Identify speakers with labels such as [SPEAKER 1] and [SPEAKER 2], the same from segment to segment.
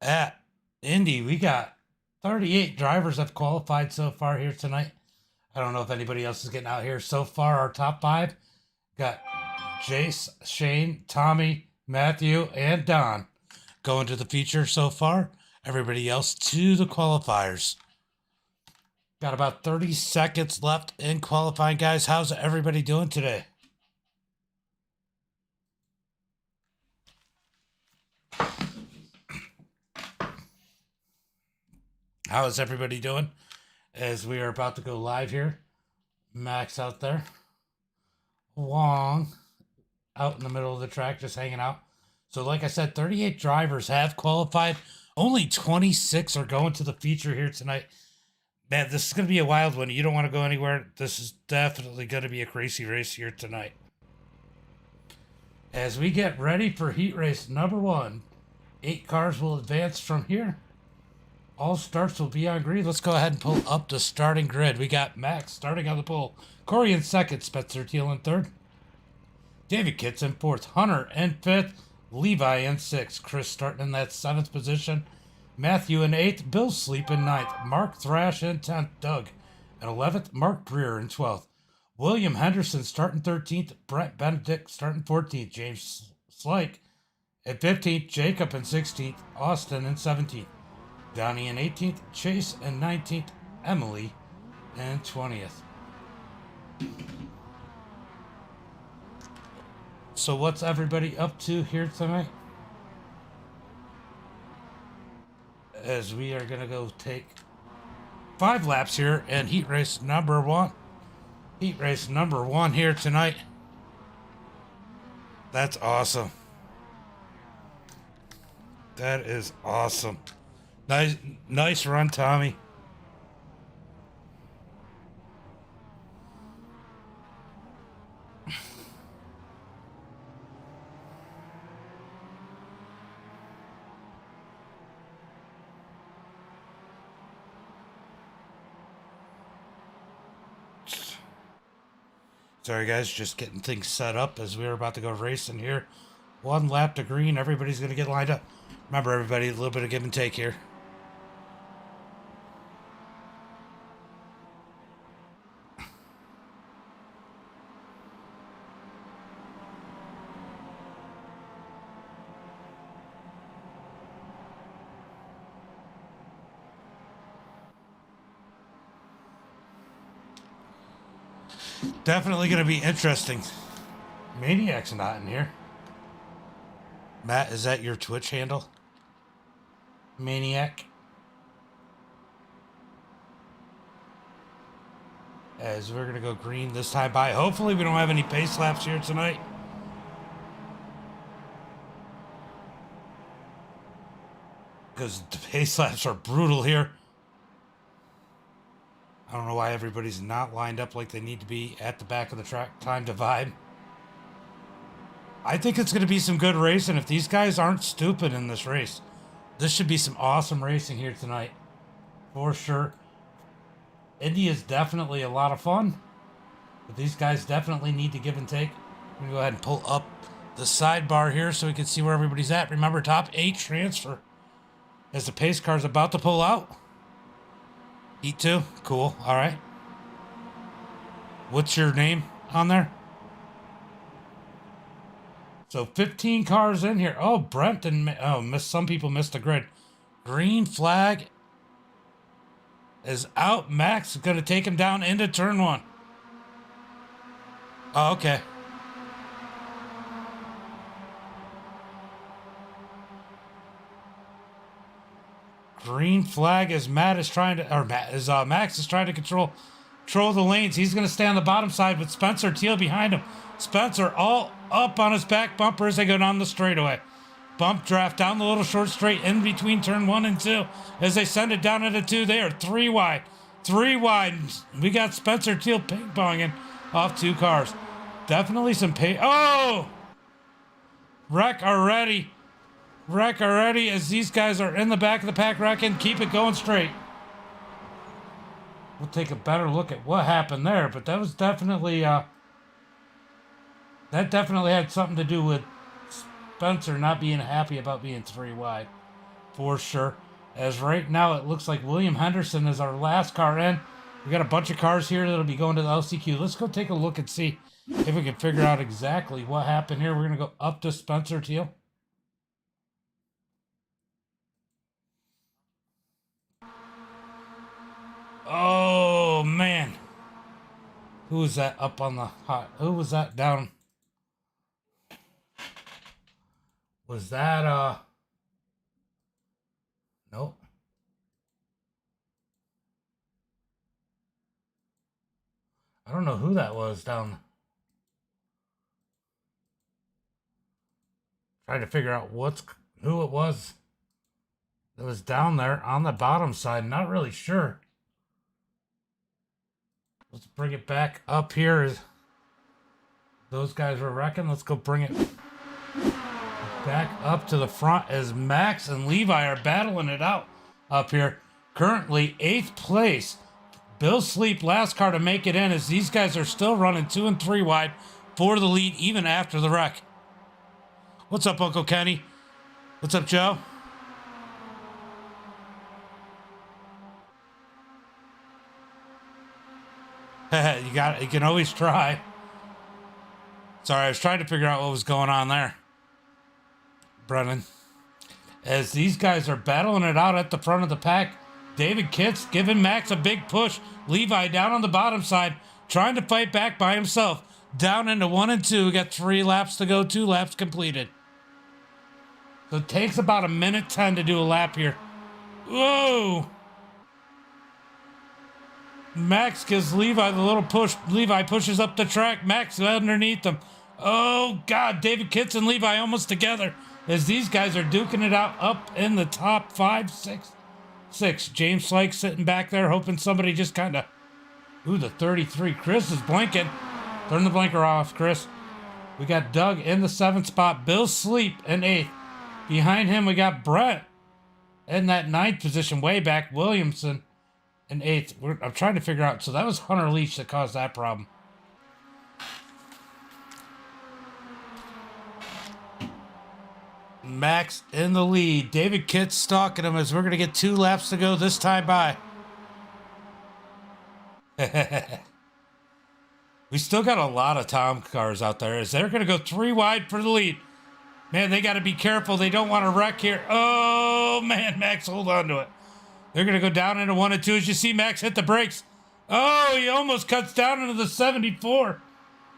[SPEAKER 1] At Indy, we got 38 drivers have qualified so far here tonight. I don't know if anybody else is getting out here. So far, our top five got Jace, Shane, Tommy, Matthew, and Don going to the feature so far. Everybody else to the qualifiers. Got about 30 seconds left in qualifying, guys. How's everybody doing today? How is everybody doing? As we are about to go live here. Max out there. Wong out in the middle of the track just hanging out. So like I said, 38 drivers have qualified. Only 26 are going to the feature here tonight. Man, this is going to be a wild one. You don't want to go anywhere. This is definitely going to be a crazy race here tonight. As we get ready for heat race number 1, 8 cars will advance from here. All starts will be on green. Let's go ahead and pull up the starting grid. We got Max starting on the pole. Corey in second. Spencer Teal in third. David Kitts in fourth. Hunter in fifth. Levi in sixth. Chris starting in that 7th position. Matthew in 8th. Bill Sleep in 9th. Mark Thrash in 10th. Doug in 11th. Mark Breer in 12th. William Henderson starting 13th. Brent Benedict starting 14th. James Slike in 15th. Jacob in 16th. Austin in 17th. Donnie in 18th, Chase in 19th, Emily in 20th. So what's everybody up to here tonight? As we are going to go take 5 laps here in heat race number 1. Heat race number 1 here tonight. That's awesome. That is awesome. Nice run, Tommy. Sorry, guys, just getting things set up as we're about to go racing here. 1 lap to green. Everybody's going to get lined up. Remember, everybody, a little bit of give and take here. Definitely going to be interesting. Maniac's not in here. Matt, is that your Twitch handle? Maniac. As we're going to go green this time by. Hopefully we don't have any pace laps here tonight. Because the pace laps are brutal here. I don't know why everybody's not lined up like they need to be at the back of the track. Time to vibe. I think it's going to be some good racing if these guys aren't stupid in this race. This should be some awesome racing here tonight. For sure. Indy is definitely a lot of fun. But these guys definitely need to give and take. I'm going to go ahead and pull up the sidebar here so we can see where everybody's at. Remember, top 8 transfer. As the pace car's about to pull out. Heat 2? Cool. All right. What's your name on there? So 15 cars in here. Oh, Brent and some people missed the grid. Green flag is out. Max is going to take him down into turn 1. Oh, okay. Green flag is Max is trying to control the lanes. He's going to stay on the bottom side with Spencer Teal behind him. Spencer all up on his back bumper as they go down the straightaway. Bump draft down the little short straight in between turn 1 and 2. As they send it down into 2, they are 3 wide. 3 wide. We got Spencer Teal ping-ponging off 2 cars. Definitely some pay. Oh! Wreck already as these guys are in the back of the pack wrecking. Keep it going straight. We'll take a better look at what happened there, but that was definitely that definitely had something to do with Spencer not being happy about being 3 wide. for sure. As right now, it looks like William Henderson is our last car in. We got a bunch of cars here that'll be going to the LCQ. Let's go take a look and see if we can figure out exactly what happened here. We're going to go up to Spencer Teal. Oh, man. Who was that up on the hot? Who was that down? Was that, nope. I don't know who that was down. Trying to figure out who it was that was down there on the bottom side. Not really sure. Let's bring it back up here. Those guys were wrecking. Let's go bring it back up to the front as Max and Levi are battling it out up here. Currently 8th place. Bill Sleep, last car to make it in, as these guys are still running 2 and 3 wide for the lead even after the wreck. What's up, Uncle Kenny? What's up, Joe? You can always try. Sorry, I was trying to figure out what was going on there, Brennan. As these guys are battling it out at the front of the pack, David Kitts giving Max a big push. Levi down on the bottom side, trying to fight back by himself. Down into 1 and 2. We got 3 laps to go, 2 laps completed. So it takes about 1:10 to do a lap here. Whoa! Max gives Levi the little push. Levi pushes up the track. Max underneath them. Oh, God. David Kitts and Levi almost together as these guys are duking it out up in the top 5, 6. James Slike sitting back there hoping somebody just kind of... Ooh, the 33. Chris is blinking. Turn the blinker off, Chris. We got Doug in the 7th spot. Bill Sleep in 8th. Behind him, we got Brett in that 9th position way back. Williamson in 8th. I'm trying to figure out. So that was Hunter Leach that caused that problem. Max in the lead. David Kitts stalking him as we're going to get 2 laps to go this time by. We still got a lot of Tom cars out there as they're going to go 3 wide for the lead. Man, they got to be careful. They don't want to wreck here. Oh, man, Max, hold on to it. They're going to go down into 1 and 2 as you see Max hit the brakes. Oh, he almost cuts down into the 74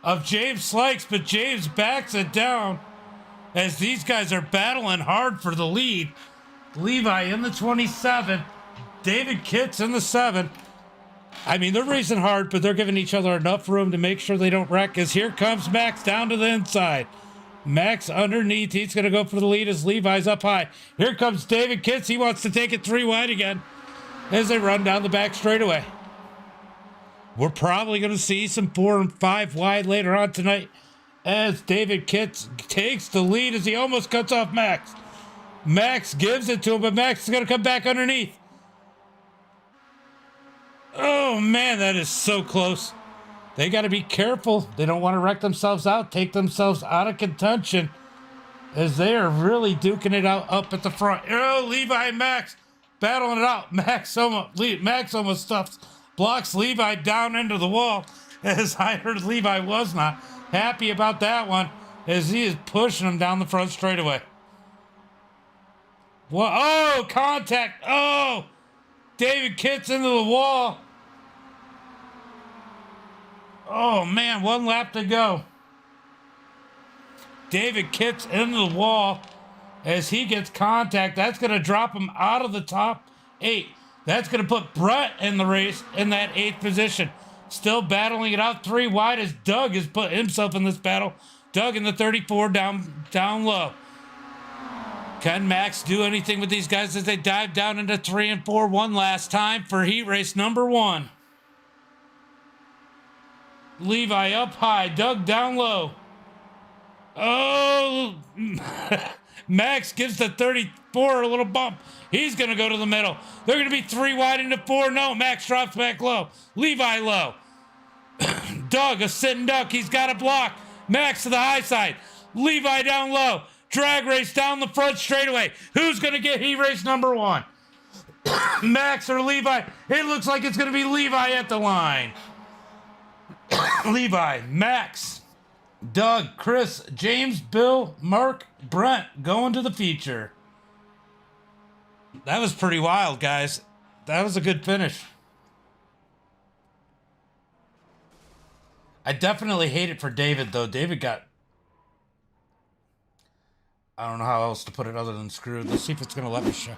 [SPEAKER 1] of James Slikes, but James backs it down as these guys are battling hard for the lead. Levi in the 27, David Kitts in the 7. I mean, they're racing hard, but they're giving each other enough room to make sure they don't wreck, as here comes Max down to the inside. Max underneath. He's going to go for the lead as Levi's up high. Here comes David Kitts. He wants to take it 3 wide again as they run down the back straightaway. We're probably going to see some 4 and 5 wide later on tonight as David Kitts takes the lead as he almost cuts off Max. Max gives it to him, but Max is going to come back underneath. Oh, man, that is so close. They got to be careful. They don't want to wreck themselves out, take themselves out of contention as they are really duking it out up at the front. Oh, Levi and Max battling it out. Max almost blocks Levi down into the wall, as I heard Levi was not happy about that one as he is pushing him down the front straightaway. What? Oh, contact. Oh, David Kitts into the wall. Oh, man, 1 lap to go. David Kitts into the wall as he gets contact. That's going to drop him out of the top 8. That's going to put Brett in the race in that 8th position. Still battling it out 3 wide as Doug has put himself in this battle. Doug in the 34 down low. Can Max do anything with these guys as they dive down into 3 and 4 one last time for heat race number 1? Levi up high, Doug down low. Oh, Max gives the 34 a little bump. He's going to go to the middle. They're going to be 3 wide into 4. No, Max drops back low. Levi low. Doug, a sitting duck. He's got a block. Max to the high side. Levi down low. Drag race down the front straightaway. Who's going to get heat race number 1? Max or Levi? It looks like it's going to be Levi at the line. Levi, Max, Doug, Chris, James, Bill, Mark, Brent going to the feature. That was pretty wild, guys. That was a good finish. I definitely hate it for David, though. David got... I don't know how else to put it other than screwed. Let's see if it's going to let me show.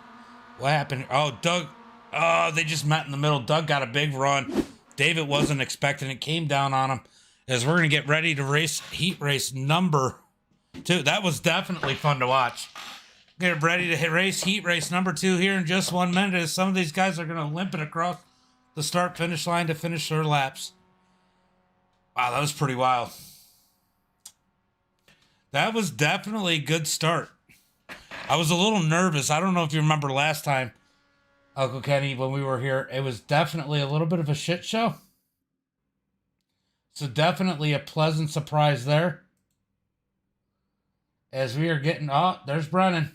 [SPEAKER 1] What happened? Oh, Doug. Oh, they just met in the middle. Doug got a big run. David wasn't expecting it. Came down on him. As we're going to get ready to race heat race number 2. That was definitely fun to watch. Get ready to race heat race number 2 here in just 1 minute. As some of these guys are going to limp it across the start-finish line to finish their laps. Wow, that was pretty wild. That was definitely a good start. I was a little nervous. I don't know if you remember last time, Uncle Kenny, when we were here. It was definitely a little bit of a shit show. So definitely a pleasant surprise there. As we are getting... Oh, there's Brennan.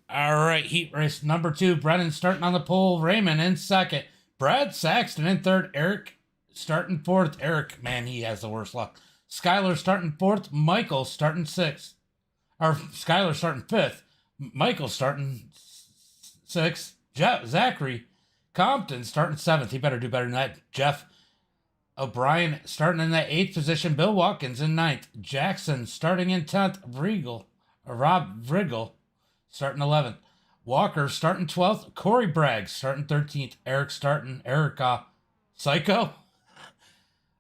[SPEAKER 1] All right, heat race number 2. Brennan starting on the pole. Raymond in second. Brad Saxton in third. Eric starting 4th. Eric, man, he has the worst luck. Skylar starting 4th. Michael starting 6th. Or Skylar starting 5th. Michael starting 6th. Zachary Compton starting 7th. He better do better than that. Jeff O'Brien starting in that 8th position. Bill Watkins in 9th. Jackson starting in 10th. Rob Vrigel starting 11th. Walker starting 12th. Corey Bragg starting 13th. Erica Psycho?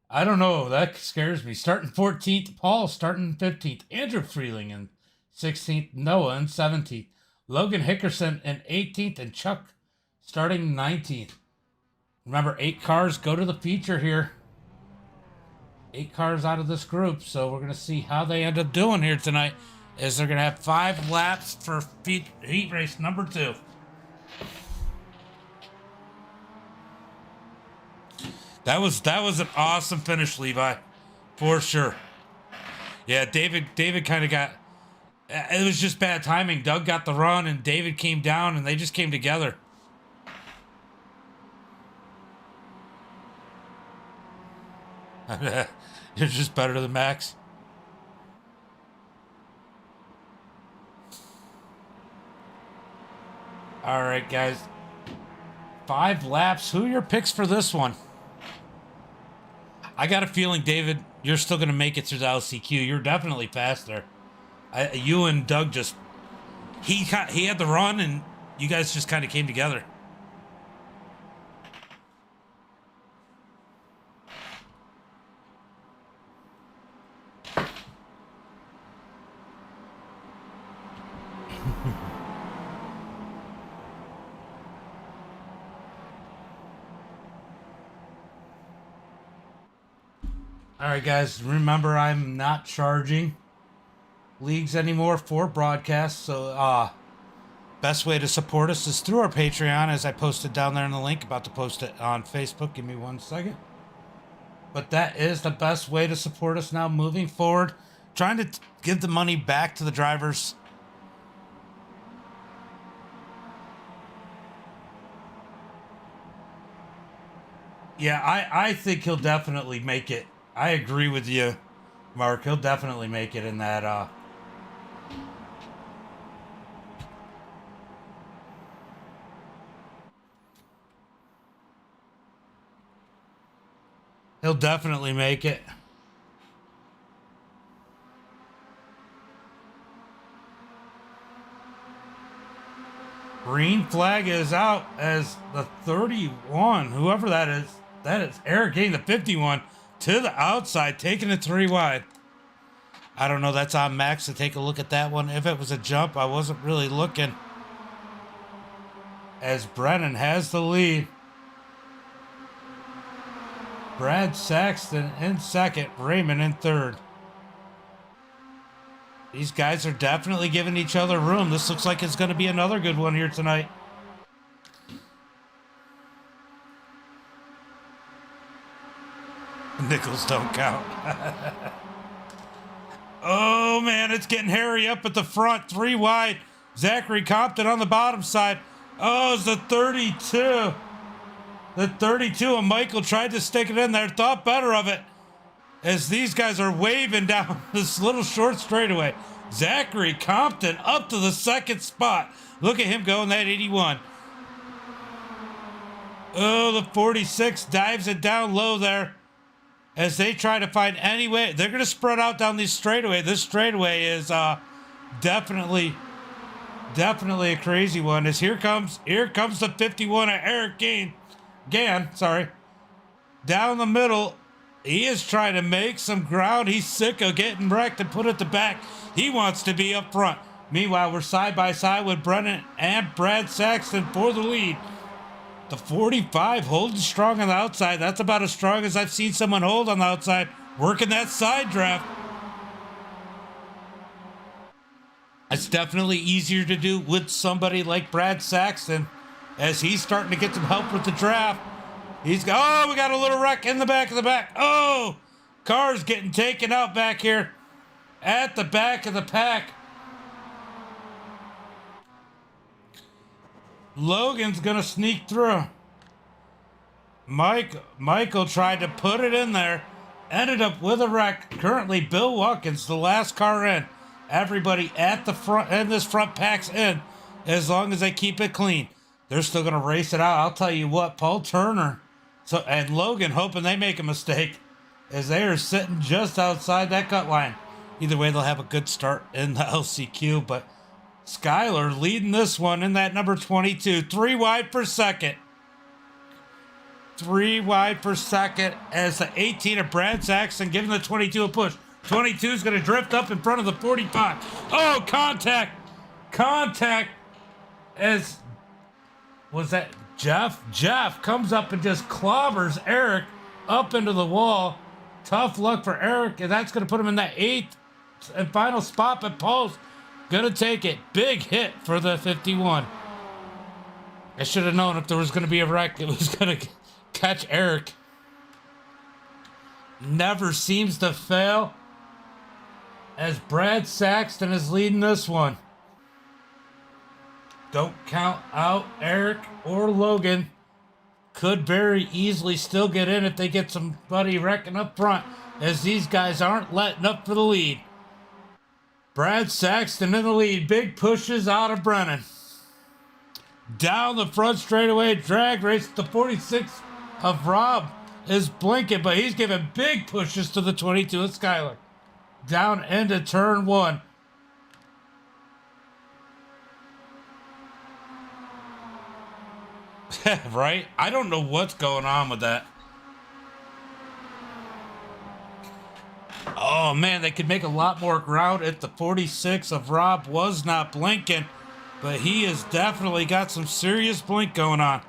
[SPEAKER 1] I don't know. That scares me. Starting 14th. Paul starting 15th. Andrew Freeling in 16th. Noah in 17th. Logan Hickerson in 18th. And Chuck starting 19th. Remember, 8 cars go to the feature here. 8 cars out of this group. So we're going to see how they end up doing here tonight. Is they're going to have 5 laps for heat race number 2. That was an awesome finish, Levi, for sure. Yeah, David kind of got... It was just bad timing. Doug got the run, and David came down, and they just came together. You're just better than Max. All right, guys. 5 laps. Who are your picks for this one? I got a feeling, David, you're still going to make it through the LCQ. You're definitely faster. You and Doug just... He had the run, and you guys just kind of came together. All right, guys, remember I'm not charging leagues anymore for broadcasts, so best way to support us is through our Patreon, as I posted down there in the link. About to post it on Facebook. Give me 1 second. But that is the best way to support us now moving forward. Trying to give the money back to the drivers. Yeah, I think he'll definitely make it. I agree with you, Mark. He'll definitely make it in that. He'll definitely make it. Green flag is out as the 31. Whoever that is Eric getting the 51. To the outside, taking it 3 wide. I don't know. That's on Max to take a look at that one. If it was a jump, I wasn't really looking. As Brennan has the lead. Brad Saxton in second. Raymond in third. These guys are definitely giving each other room. This looks like it's going to be another good one here tonight. Nickels don't count. Oh, man, it's getting hairy up at the front. 3 wide. Zachary Compton on the bottom side. Oh, it's the 32. The 32, and Michael tried to stick it in there. Thought better of it as these guys are waving down this little short straightaway. Zachary Compton up to the second spot. Look at him going that 81. Oh, the 46 dives it down low there as they try to find any way. They're going to spread out down these straightaway. This straightaway is definitely a crazy one. As here comes the 51 of Eric Gann, down the middle. He is trying to make some ground. He's sick of getting wrecked and put at the back. He wants to be up front. Meanwhile, we're side by side with Brennan and Brad Saxton for the lead. The 45 holding strong on the outside. That's about as strong as I've seen someone hold on the outside, working that side draft. It's definitely easier to do with somebody like Brad Saxton as he's starting to get some help with the draft. We got a little wreck in the back of the back. Oh, car's getting taken out back here at the back of the pack. Logan's going to sneak through. Michael tried to put it in there, ended up with a wreck. Currently, Bill Watkins, the last car in. Everybody at the front, and this front pack's in, as long as they keep it clean. They're still going to race it out. I'll tell you what, Paul Turner and Logan hoping they make a mistake as they are sitting just outside that cut line. Either way, they'll have a good start in the LCQ, but Skyler leading this one in that number 22. 3 wide per second. 3 wide per second as the 18 of Brad Saxton giving the 22 a push. 22 is going to drift up in front of the 45. Oh, contact. As was that Jeff? Jeff comes up and just clobbers Eric up into the wall. Tough luck for Eric, and that's going to put him in that 8th and final spot, but Paul's going to take it. Big hit for the 51. I should have known if there was going to be a wreck, it was going to catch Eric. Never seems to fail as Brad Saxton is leading this one. Don't count out Eric or Logan. Could very easily still get in if they get somebody wrecking up front, as these guys aren't letting up for the lead. Brad Saxton in the lead. Big pushes out of Brennan. Down the front straightaway, drag race. The 46 of Rob is blinking, but he's giving big pushes to the 22 of Skyler. Down into turn 1. Right? I don't know what's going on with that. Oh, man, they could make a lot more ground if the 46 of Rob was not blinking, but he has definitely got some serious blink going on.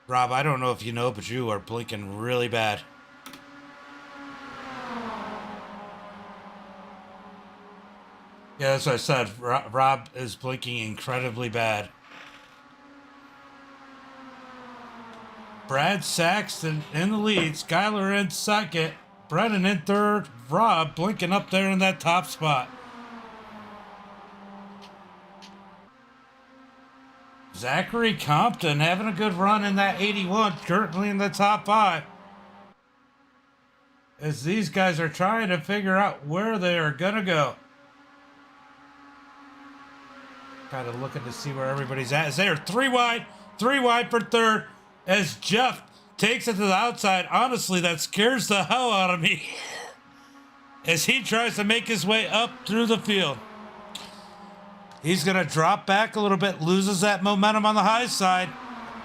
[SPEAKER 1] Rob, I don't know if you know, but you are blinking really bad. Yeah, that's what I said. Rob is blinking incredibly bad. Brad Saxton in the lead. Skyler in second. Brennan in third. Rob blinking up there in that top spot. Zachary Compton having a good run in that 81. Currently in the top 5. As these guys are trying to figure out where they are going to go. Kind of looking to see where everybody's at. As they are 3 wide for third. As Jeff takes it to the outside. Honestly, that scares the hell out of me. As he tries to make his way up through the field. He's going to drop back a little bit. Loses that momentum on the high side.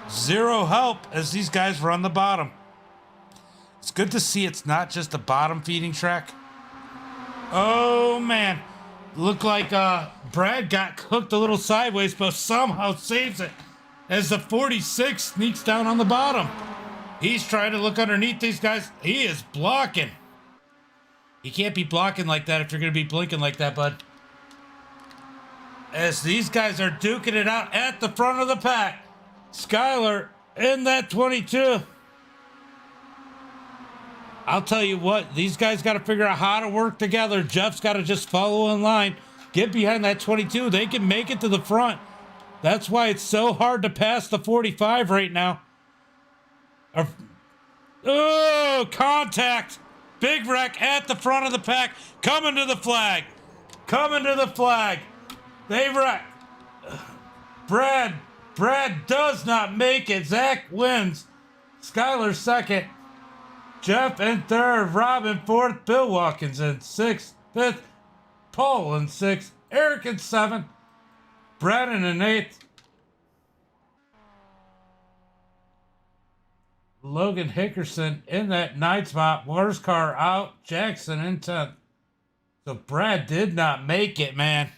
[SPEAKER 1] Zero help as these guys run the bottom. It's good to see it's not just a bottom feeding track. Oh, man. Looked like Brad got cooked a little sideways, but somehow saves it. As the 46 sneaks down on the bottom. He's trying to look underneath these guys. He is blocking. You can't be blocking like that if you're going to be blinking like that, bud. As these guys are duking it out at the front of the pack. Skyler in that 22. I'll tell you what, these guys got to figure out how to work together. Jeff's got to just follow in line, get behind that 22. They can make it to the front. That's why it's so hard to pass the 45 right now. Oh, contact. Big wreck at the front of the pack. Coming to the flag. Coming to the flag. They wreck. Brad does not make it. Zach wins. Skyler second. Jeff in third. Rob in fourth. Bill Watkins in sixth. Fifth. Paul in sixth. Eric in seventh. Brandon in eighth. Logan Hickerson in that ninth spot. Moore's car out. Jackson in 10th. So Brad did not make it, man.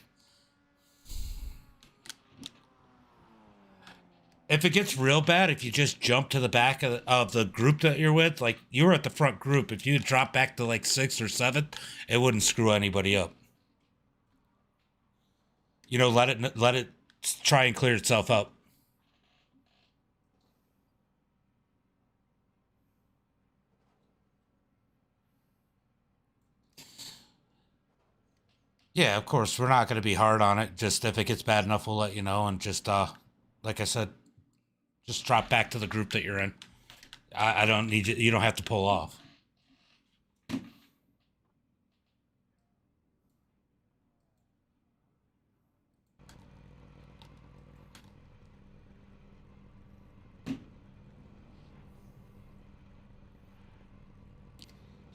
[SPEAKER 1] If it gets real bad, if you just jump to the back of the group that you're with, like you were at the front group, if you drop back to like 6th or 7th, it wouldn't screw anybody up. You know, let it try and clear itself up. Yeah, of course, we're not going to be hard on it. Just if it gets bad enough, we'll let you know. And just, like I said, just drop back to the group that you're in. I don't need you. You don't have to pull off.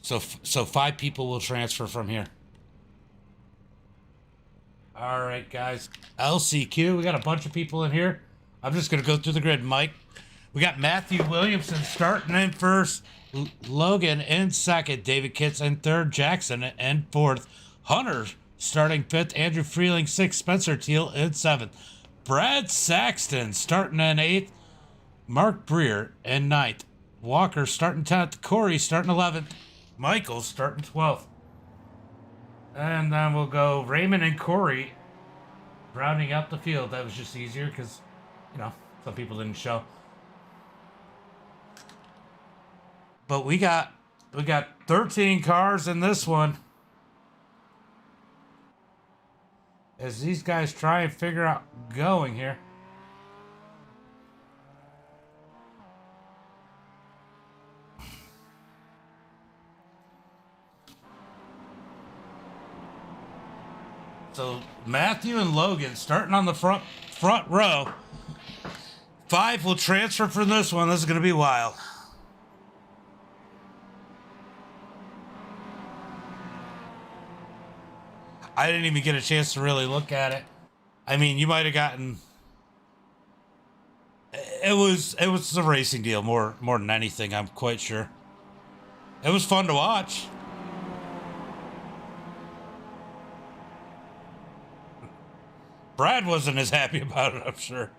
[SPEAKER 1] So 5 people will transfer from here. All right, guys. LCQ, we got a bunch of people in here. I'm just going to go through the grid. Mike, we got Matthew Williamson starting in first. Logan in second. David Kitts in third. Jackson in fourth. Hunter starting fifth. Andrew Freeling sixth. Spencer Teal in seventh. Brad Saxton starting in eighth. Mark Breer in ninth. Walker starting 10th. Corey starting 11th. Michael starting 12th. And then we'll go Raymond and Corey rounding out the field. That was just easier because, you know, some people didn't show. But we got 13 cars in this one. As these guys try and figure out going here. So Matthew and Logan starting on the front row. 5 will transfer from this one. This is going to be wild. I didn't even get a chance to really look at it. I mean, you might have gotten. It was a racing deal more than anything. I'm quite sure. It was fun to watch. Brad wasn't as happy about it, I'm sure.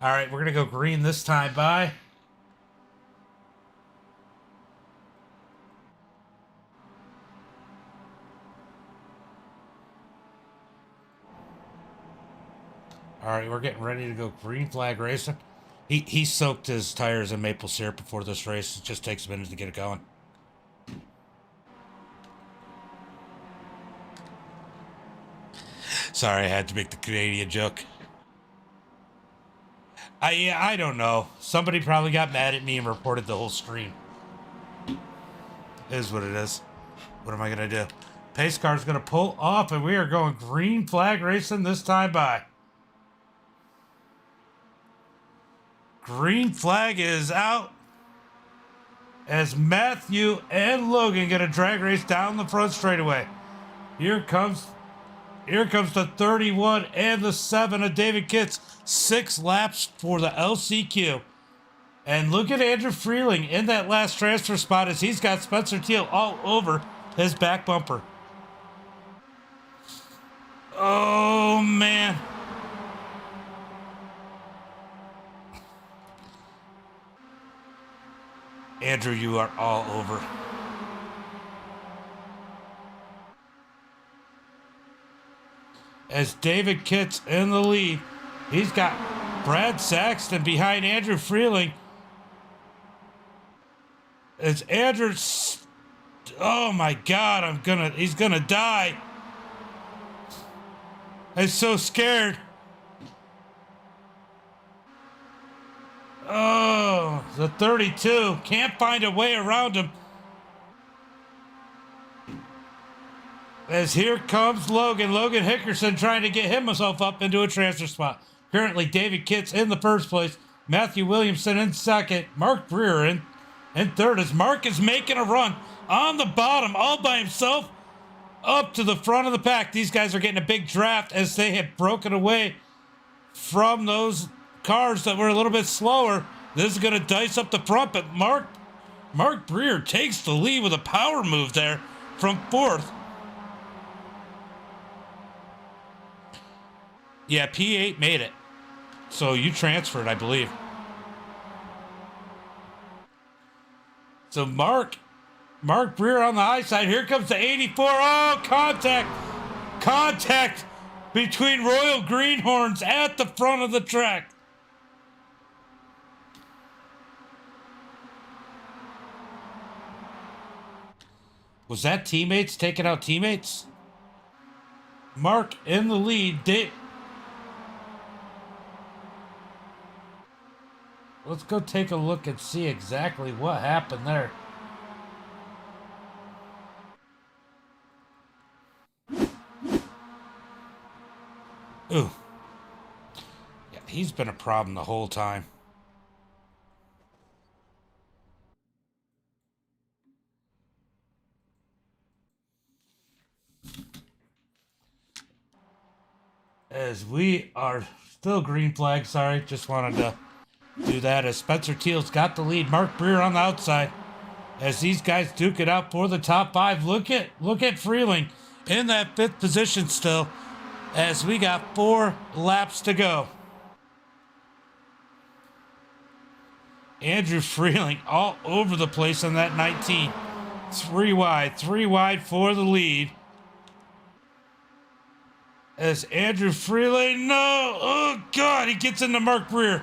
[SPEAKER 1] All right, we're going to go green this time. Bye. All right, we're getting ready to go green flag racing. He soaked his tires in maple syrup before this race. It just takes a minute to get it going. Sorry, I had to make the Canadian joke. I don't know. Somebody probably got mad at me and reported the whole screen. It is what it is. What am I going to do? Pace car's going to pull off, and we are going green flag racing this time. By. Green flag is out. As Matthew and Logan get a drag race down the front straightaway. Here comes the 31 and the 7 of David Kitts. 6 laps for the LCQ. And look at Andrew Freeling in that last transfer spot as he's got Spencer Teal all over his back bumper. Oh, man. Andrew, you are all over. As David Kitts in the lead. He's got Brad Saxton behind Andrew Freeling. As Andrew Oh my God, he's gonna die. I'm so scared. Oh, the 32 can't find a way around him. As here comes Logan Hickerson trying to get himself up into a transfer spot. Currently, David Kitts in the first place, Matthew Williamson in second, Mark Breer in third, as Mark is making a run on the bottom all by himself up to the front of the pack. These guys are getting a big draft as they have broken away from those cars that were a little bit slower. This is going to dice up the front, but Mark Breer takes the lead with a power move there from fourth. Yeah, P8 made it. So you transferred, I believe. So Mark Breer on the high side. Here comes the 84. Oh, contact between Royal Greenhorns at the front of the track. Was that teammates taking out teammates? Mark in the lead. Let's go take a look and see exactly what happened there. Ooh. Yeah, he's been a problem the whole time. As we are still green flag, sorry, just wanted to do that as Spencer Teal's got the lead. Mark Breer on the outside as these guys duke it out for the top five. Look at Freeling in that fifth position still as we got 4 laps to go. Andrew Freeling all over the place on that 19. 3 wide for the lead. As Andrew Freeling, no, oh God, he gets into Mark Breer.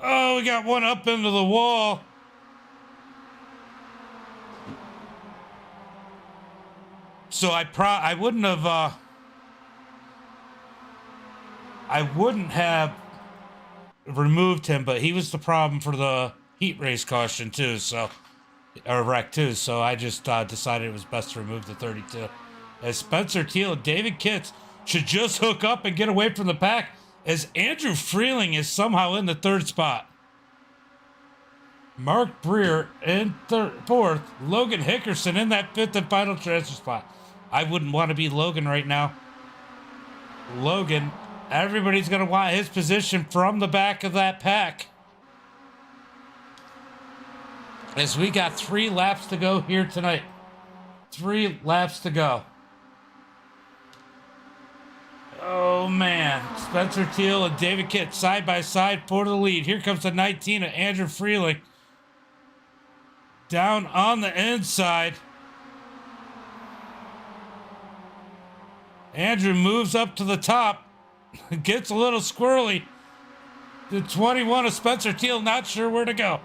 [SPEAKER 1] Oh, we got one up into the wall. So I wouldn't have removed him, but he was the problem for the heat race caution too, or wreck too. So I just decided it was best to remove the 32. As Spencer Teal and David Kitts should just hook up and get away from the pack, as Andrew Freeling is somehow in the third spot. Mark Breer in fourth. Logan Hickerson in that fifth and final transfer spot. I wouldn't want to be Logan right now. Logan, everybody's going to want his position from the back of that pack. As we got 3 laps to go here tonight. 3 laps to go. Oh, man. Spencer Teal and David Kitts side by side for the lead. Here comes the 19 of Andrew Freeling. Down on the inside. Andrew moves up to the top. Gets a little squirrely. The 21 of Spencer Teal not sure where to go.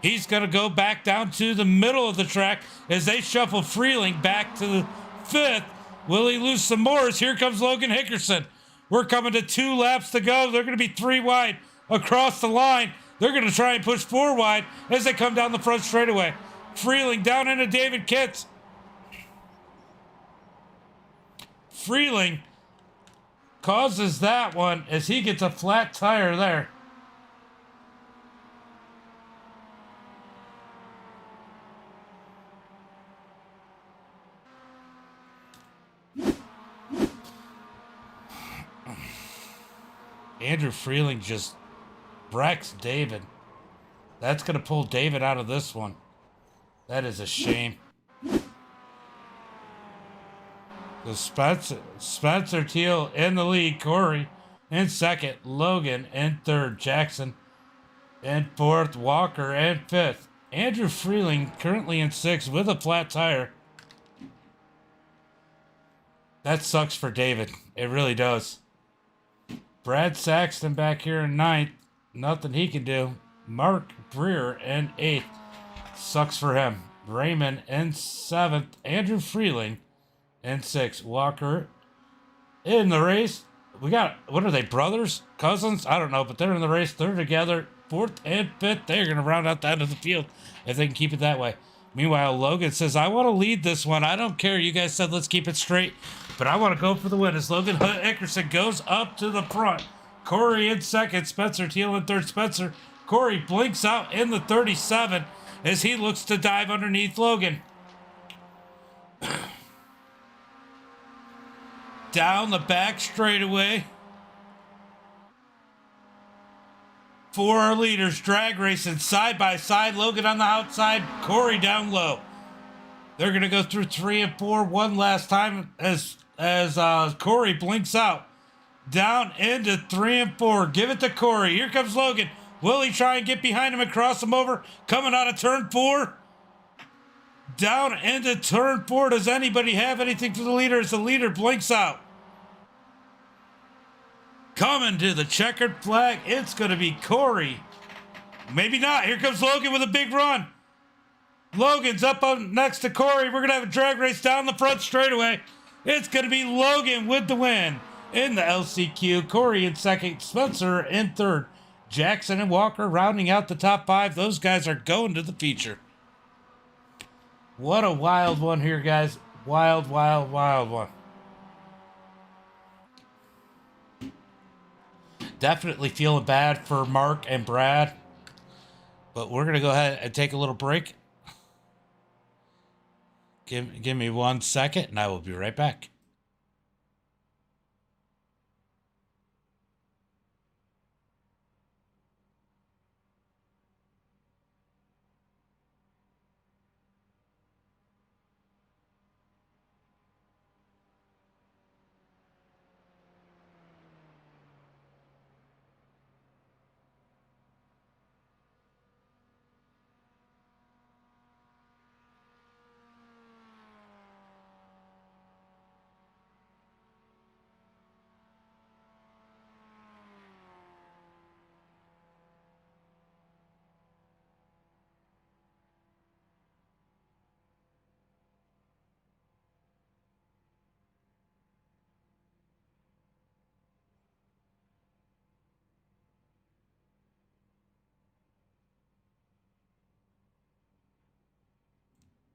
[SPEAKER 1] He's going to go back down to the middle of the track as they shuffle Freeling back to the 5th. Will he lose some more? As here comes Logan Hickerson. We're coming to 2 laps to go. They're going to be 3 wide across the line. They're going to try and push 4 wide as they come down the front straightaway. Freeling down into David Kitts. Freeling causes that one as he gets a flat tire there. Andrew Freeling just wrecks David. That's going to pull David out of this one. That is a shame. So Spencer Teal in the lead. Corey in second. Logan in third. Jackson in fourth. Walker in fifth. Andrew Freeling currently in sixth with a flat tire. That sucks for David. It really does. Brad Saxton back here in ninth. Nothing he can do. Mark Breer in eighth. Sucks for him. Raymond in 7th. Andrew Freeling in 6th. Walker in the race. We got, what are they, brothers? Cousins? I don't know, but they're in the race. They're together. 4th and 5th. They're going to round out the end of the field if they can keep it that way. Meanwhile, Logan says, I want to lead this one. I don't care. You guys said let's keep it straight, but I want to go for the win as Logan Hickerson goes up to the front. Corey in 2nd. Spencer Teal in 3rd. Spencer. Corey blinks out in the 37 as he looks to dive underneath Logan. Down the back straightaway. For our leaders, drag racing side by side. Logan on the outside, Corey down low. They're going to go through 3 and 4 one last time as Corey blinks out. Down into 3 and 4. Give it to Corey. Here comes Logan. Will he try and get behind him and cross him over? Coming out of turn 4. Down into turn 4. Does anybody have anything for the leader as the leader blinks out? Coming to the checkered flag, it's going to be Corey. Maybe not. Here comes Logan with a big run. Logan's up next to Corey. We're going to have a drag race down the front straightaway. It's going to be Logan with the win in the LCQ. Corey in 2nd, Spencer in 3rd. Jackson and Walker rounding out the top 5. Those guys are going to the feature. What a wild one here, guys. Wild, wild, wild one. Definitely feeling bad for Mark and Brad. But we're going to go ahead and take a little break. Give me 1 second and I will be right back.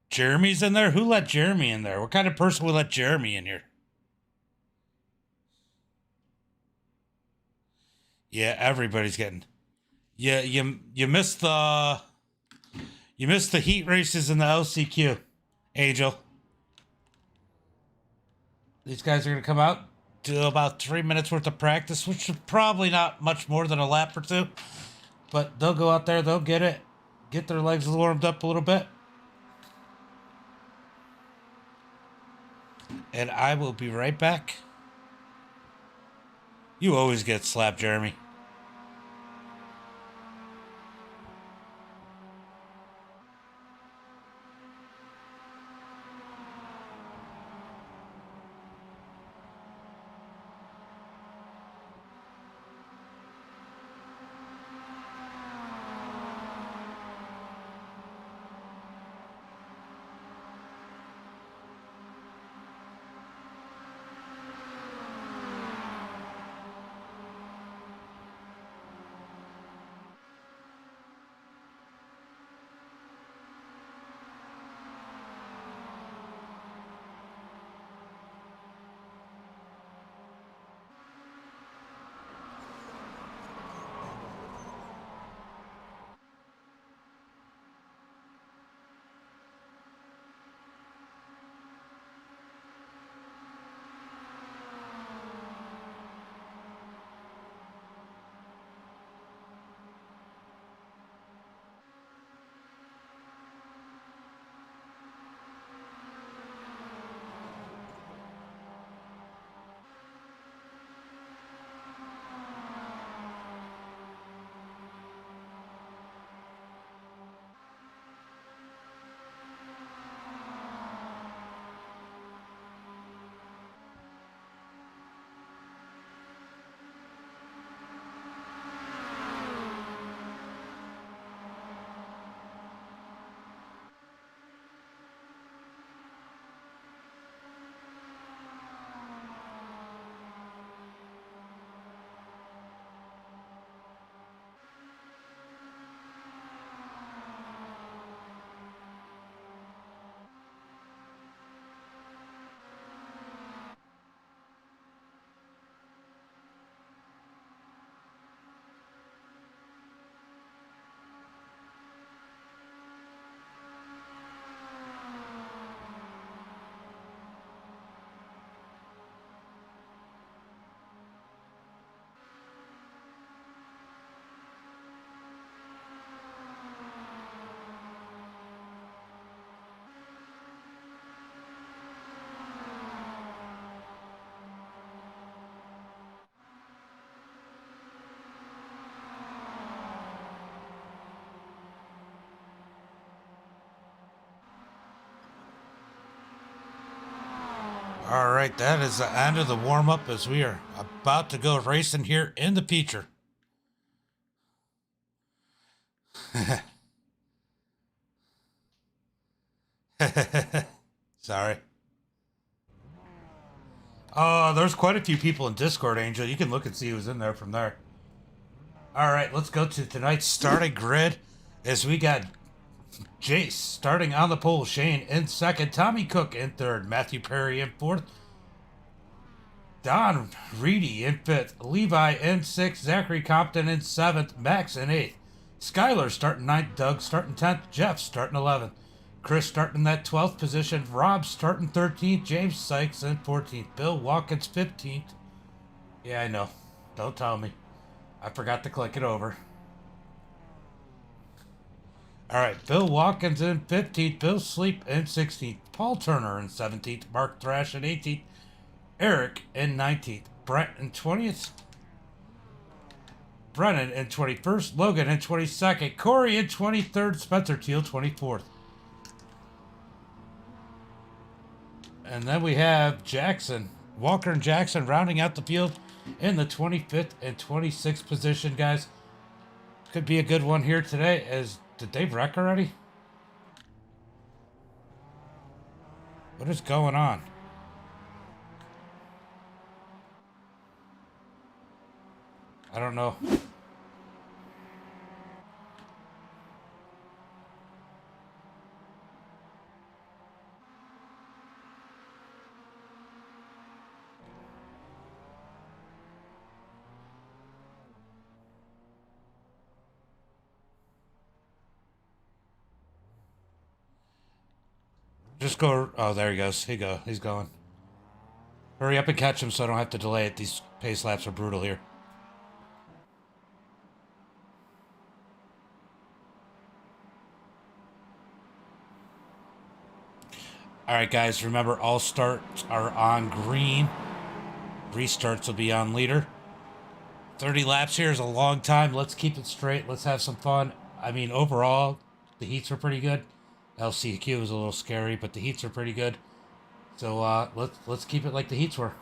[SPEAKER 1] Jeremy's in there? Who let Jeremy in there? What kind of person would let Jeremy in here? Yeah, everybody's getting. Yeah, you missed the heat races in the LCQ, Angel. These guys are gonna come out, do about 3 minutes worth of practice, which is probably not much more than a lap or two. But they'll go out there, they'll get it, get their legs warmed up a little bit. And I will be right back. You always get slapped, Jeremy. All right, that is the end of the warm-up as we are about to go racing here in the feature. Sorry. There's quite a few people in Discord, Angel. You can look and see who's in there from there. All right, let's go to tonight's starting grid as we got Jace starting on the pole, Shane in second, Tommy Cook in third, Matthew Perry in fourth, Don Reedy in fifth, Levi in sixth, Zachary Compton in seventh, Max in eighth, Skylar starting ninth, Doug starting 10th, Jeff starting 11th, Chris starting in that 12th position, Rob starting 13th, James Sykes in 14th, Bill Watkins 15th. Yeah, I know. Don't tell me. I forgot to click it over. All right, Bill Watkins in 15th, Bill Sleep in 16th, Paul Turner in 17th, Mark Thrash in 18th, Eric in 19th, Brent in 20th, Brennan in 21st, Logan in 22nd, Corey in 23rd, Spencer Teal 24th. And then we have Jackson, Walker and Jackson rounding out the field in the 25th and 26th position, guys. Could be a good one here today. Did they wreck already? What is going on? I don't know. Just go. Oh, there he goes. He's going. Hurry up and catch him so I don't have to delay it. These pace laps are brutal here. All right, guys. Remember, all starts are on green. Restarts will be on leader. 30 laps here is a long time. Let's keep it straight. Let's have some fun. I mean, overall, the heats were pretty good. LCQ was a little scary, but the heats are pretty good. So let's keep it like the heats were.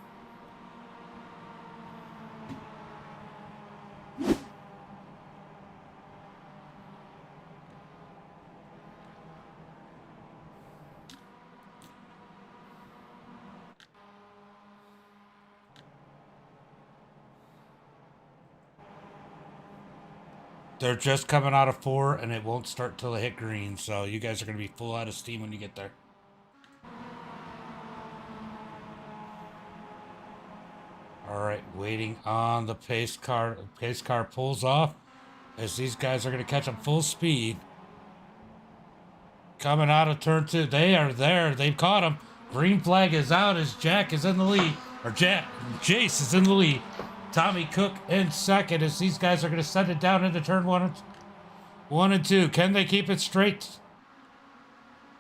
[SPEAKER 1] They're just coming out of 4, and it won't start till they hit green. So you guys are going to be full out of steam when you get there. All right, waiting on the pace car. Pace car pulls off as these guys are going to catch them full speed. Coming out of turn 2. They are there. They've caught him. Green flag is out as Jack is in the lead. Or Jace is in the lead. Tommy Cook in second as these guys are going to send it down into turn 1 and 2. Can they keep it straight?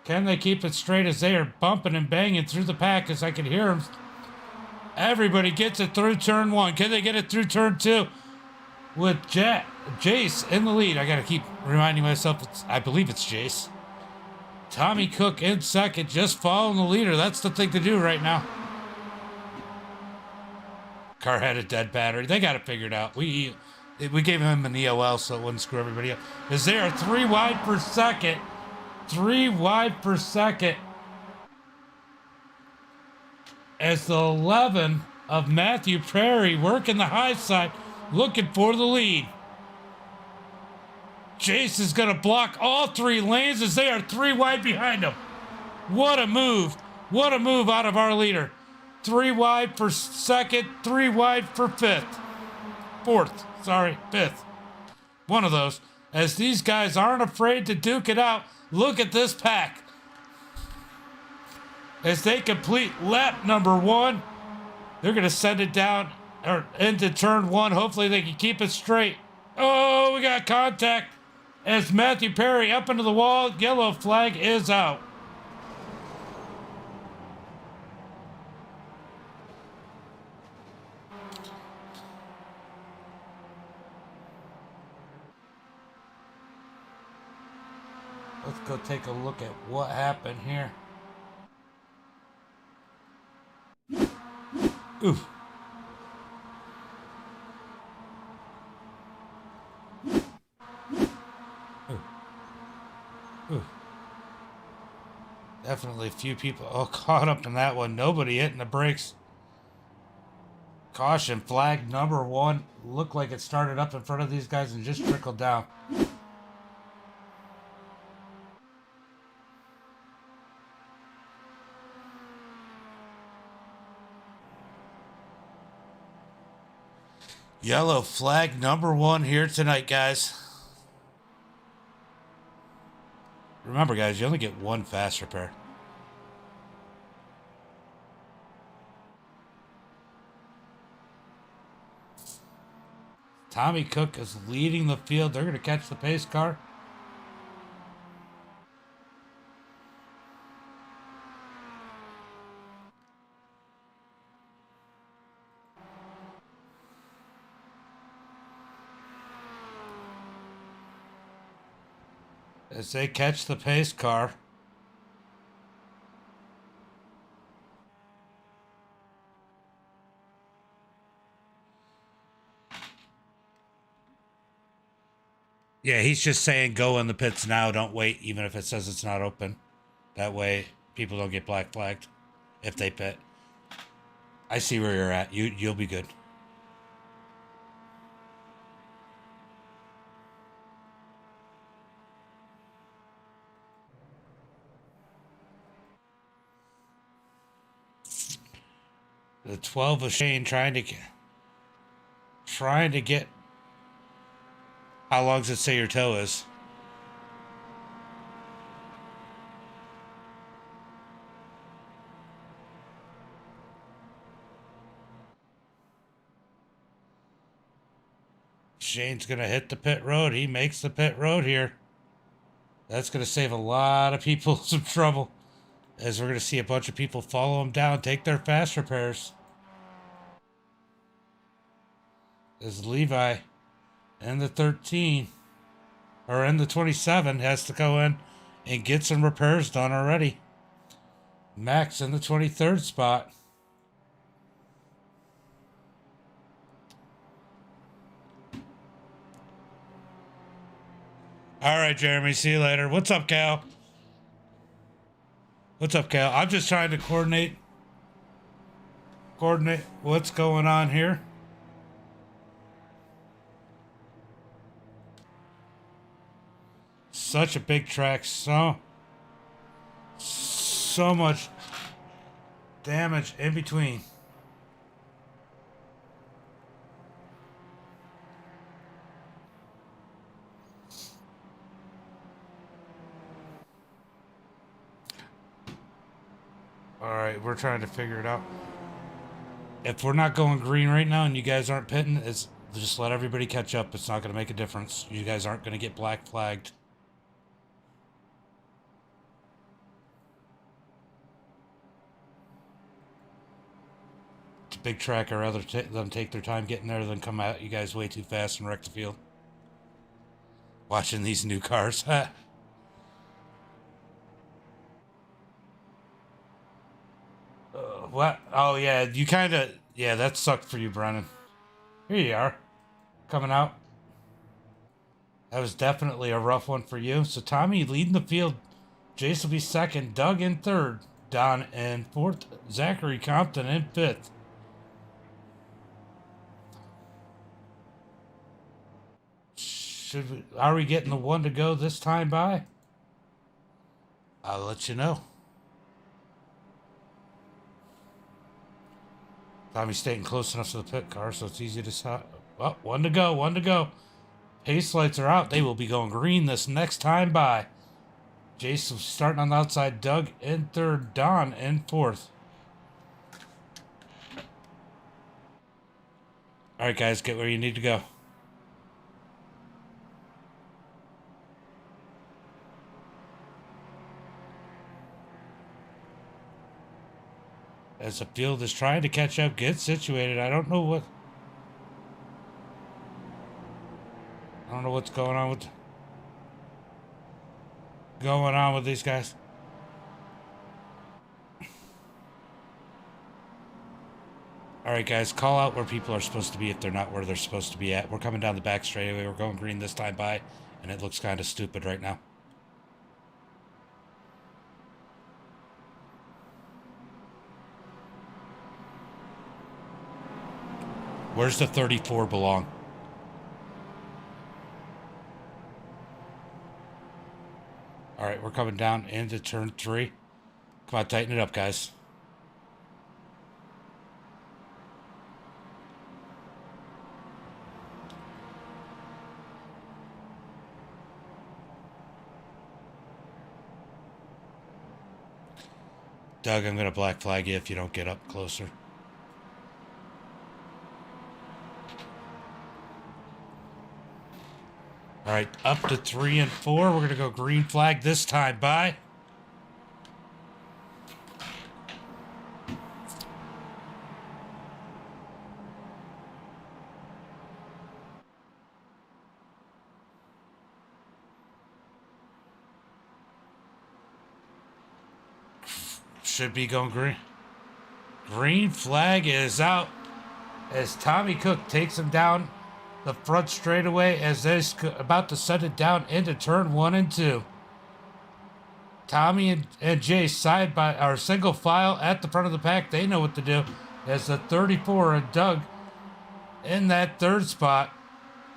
[SPEAKER 1] Can they keep it straight as they are bumping and banging through the pack as I can hear them? Everybody gets it through turn 1. Can they get it through turn 2? With Jace in the lead. I got to keep reminding myself, I believe it's Jace. Tommy Cook in second, just following the leader. That's the thing to do right now. Car had a dead battery. They got it figured out. We gave him an EOL so it wouldn't screw everybody up. Is there 3 wide per second? 3 wide per second. As the 11 of Matthew Perry working the high side, looking for the lead. Jace is going to block all 3 lanes as they are 3 wide behind him. What a move. What a move out of our leader. 3 wide for second, 3 wide for fifth. Fifth. One of those. As these guys aren't afraid to duke it out. Look at this pack. As they complete lap number 1, they're going to send it down or into turn 1. Hopefully they can keep it straight. Oh, we got contact. As Matthew Perry up into the wall, yellow flag is out. Let's go take a look at what happened here. Ooh. Ooh. Ooh. Definitely a few people caught up in that one. Nobody hitting the brakes. Caution flag number 1. Looked like it started up in front of these guys and just trickled down. Yellow flag number 1 here tonight, guys. Remember, guys, you only get one fast repair. Tommy Cook is leading the field. They're going to catch the pace car. As they catch the pace car. Yeah, he's just saying go in the pits now. Don't wait, even if it says it's not open. That way, people don't get black flagged if they pit. I see where you're at. You'll be good. The 12 of Shane trying to get. How long does it say your toe is? Shane's going to hit the pit road. He makes the pit road here. That's going to save a lot of people some trouble. As we're going to see a bunch of people follow him down, take their fast repairs. As Levi in the 13, or in the 27, has to go in and get some repairs done already. Max in the 23rd spot. All right, Jeremy. See you later. What's up, Cal? What's up, Cal? I'm just trying to coordinate what's going on here. Such a big track. So much damage in between. Alright, we're trying to figure it out. If we're not going green right now and you guys aren't pitting, it's just let everybody catch up. It's not going to make a difference. You guys aren't going to get black flagged. It's a big track. I'd rather them take their time getting there than come out you guys way too fast and wreck the field. Watching these new cars. What? Oh, yeah. You kind of... Yeah, that sucked for you, Brennan. Here you are. Coming out. That was definitely a rough one for you. So, Tommy leading the field. Jace will be second. Doug in third. Don in fourth. Zachary Compton in fifth. Are we getting the one to go this time by? I'll let you know. Tommy's staying close enough to the pit car, so it's easy to stop. Well, one to go. Pace lights are out. They will be going green this next time by. Jason starting on the outside. Doug in third. Don in fourth. All right, guys, get where you need to go. As the field is trying to catch up, get situated. I don't know what's going on with these guys. All All right, guys, call out where people are supposed to be if they're not where they're supposed to be at. We're coming down the back straightaway. We're going green this time by, and it looks kind of stupid right now. Where's the 34 belong? All right, we're coming down into turn 3. Come on, tighten it up, guys. Doug, I'm going to black flag you if you don't get up closer. All right, up to 3 and 4. We're going to go green flag this time. Bye. Should be going green. Green flag is out as Tommy Cook takes him down the front straightaway as they're about to set it down into turn 1 and 2. Tommy and Jay side by our single file at the front of the pack. They know what to do as the 34 and Doug in that third spot.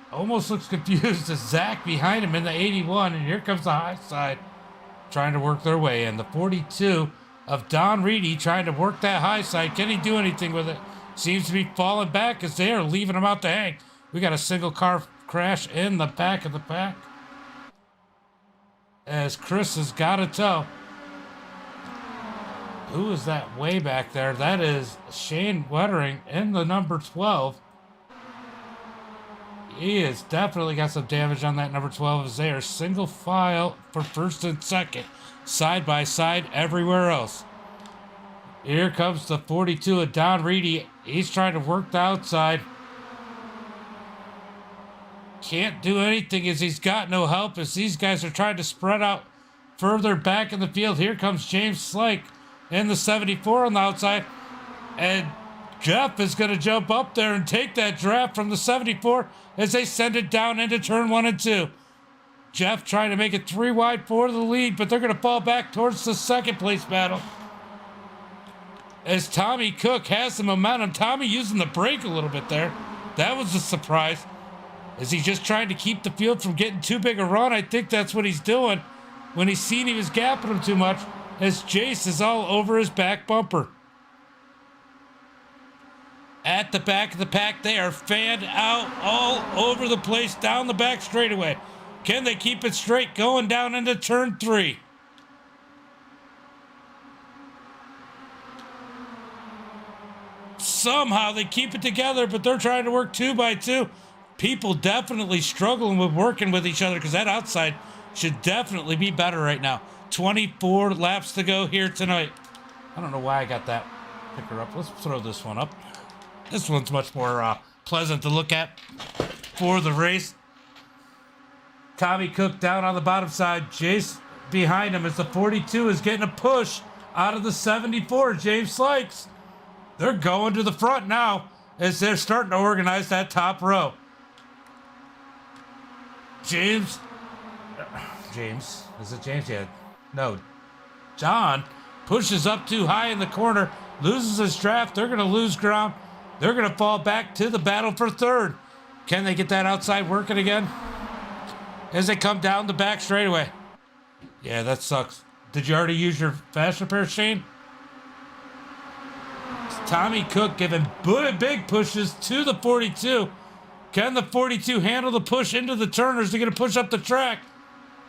[SPEAKER 1] Almost looks confused as Zach behind him in the 81, and here comes the high side trying to work their way in. The 42 of Don Reedy trying to work that high side. Can he do anything with it? Seems to be falling back as they are leaving him out to hang. We got a single car crash in the back of the pack as Chris has got a tow. Who is that way back there? That is Shane Wettering in the number 12. He has definitely got some damage on that number 12 as they are single file for first and second, side by side everywhere else. Here comes the 42 of Don Reedy. He's trying to work the outside. Can't do anything as he's got no help as these guys are trying to spread out further back in the field. Here comes James Slake in the 74 on the outside. And Jeff is going to jump up there and take that draft from the 74 as they send it down into turn 1 and 2. Jeff trying to make it 3 wide for the lead, but they're going to fall back towards the second place battle. As Tommy Cook has the momentum. Tommy using the brake a little bit there. That was a surprise. Is he just trying to keep the field from getting too big a run? I think that's what he's doing when he's seen he was gapping him too much as Jace is all over his back bumper. At the back of the pack, they are fanned out all over the place down the back straightaway. Can they keep it straight going down into turn 3? Somehow they keep it together, but they're trying to work 2 by 2. People definitely struggling with working with each other because that outside should definitely be better right now. 24 laps to go here tonight. I don't know why I got that picker up. Let's throw this one up. This one's much more pleasant to look at for the race. Tommy Cook down on the bottom side. Jace behind him as the 42 is getting a push out of the 74. James Slikes. They're going to the front now as they're starting to organize that top row. James. Is it James? Yeah. No. John pushes up too high in the corner, loses his draft. They're going to lose ground. They're going to fall back to the battle for third. Can they get that outside working again? As they come down the back straightaway. Yeah, that sucks. Did you already use your fast repair, Shane? Tommy Cook giving big pushes to the 42. Can the 42 handle the push into the turners? They're going to push up the track.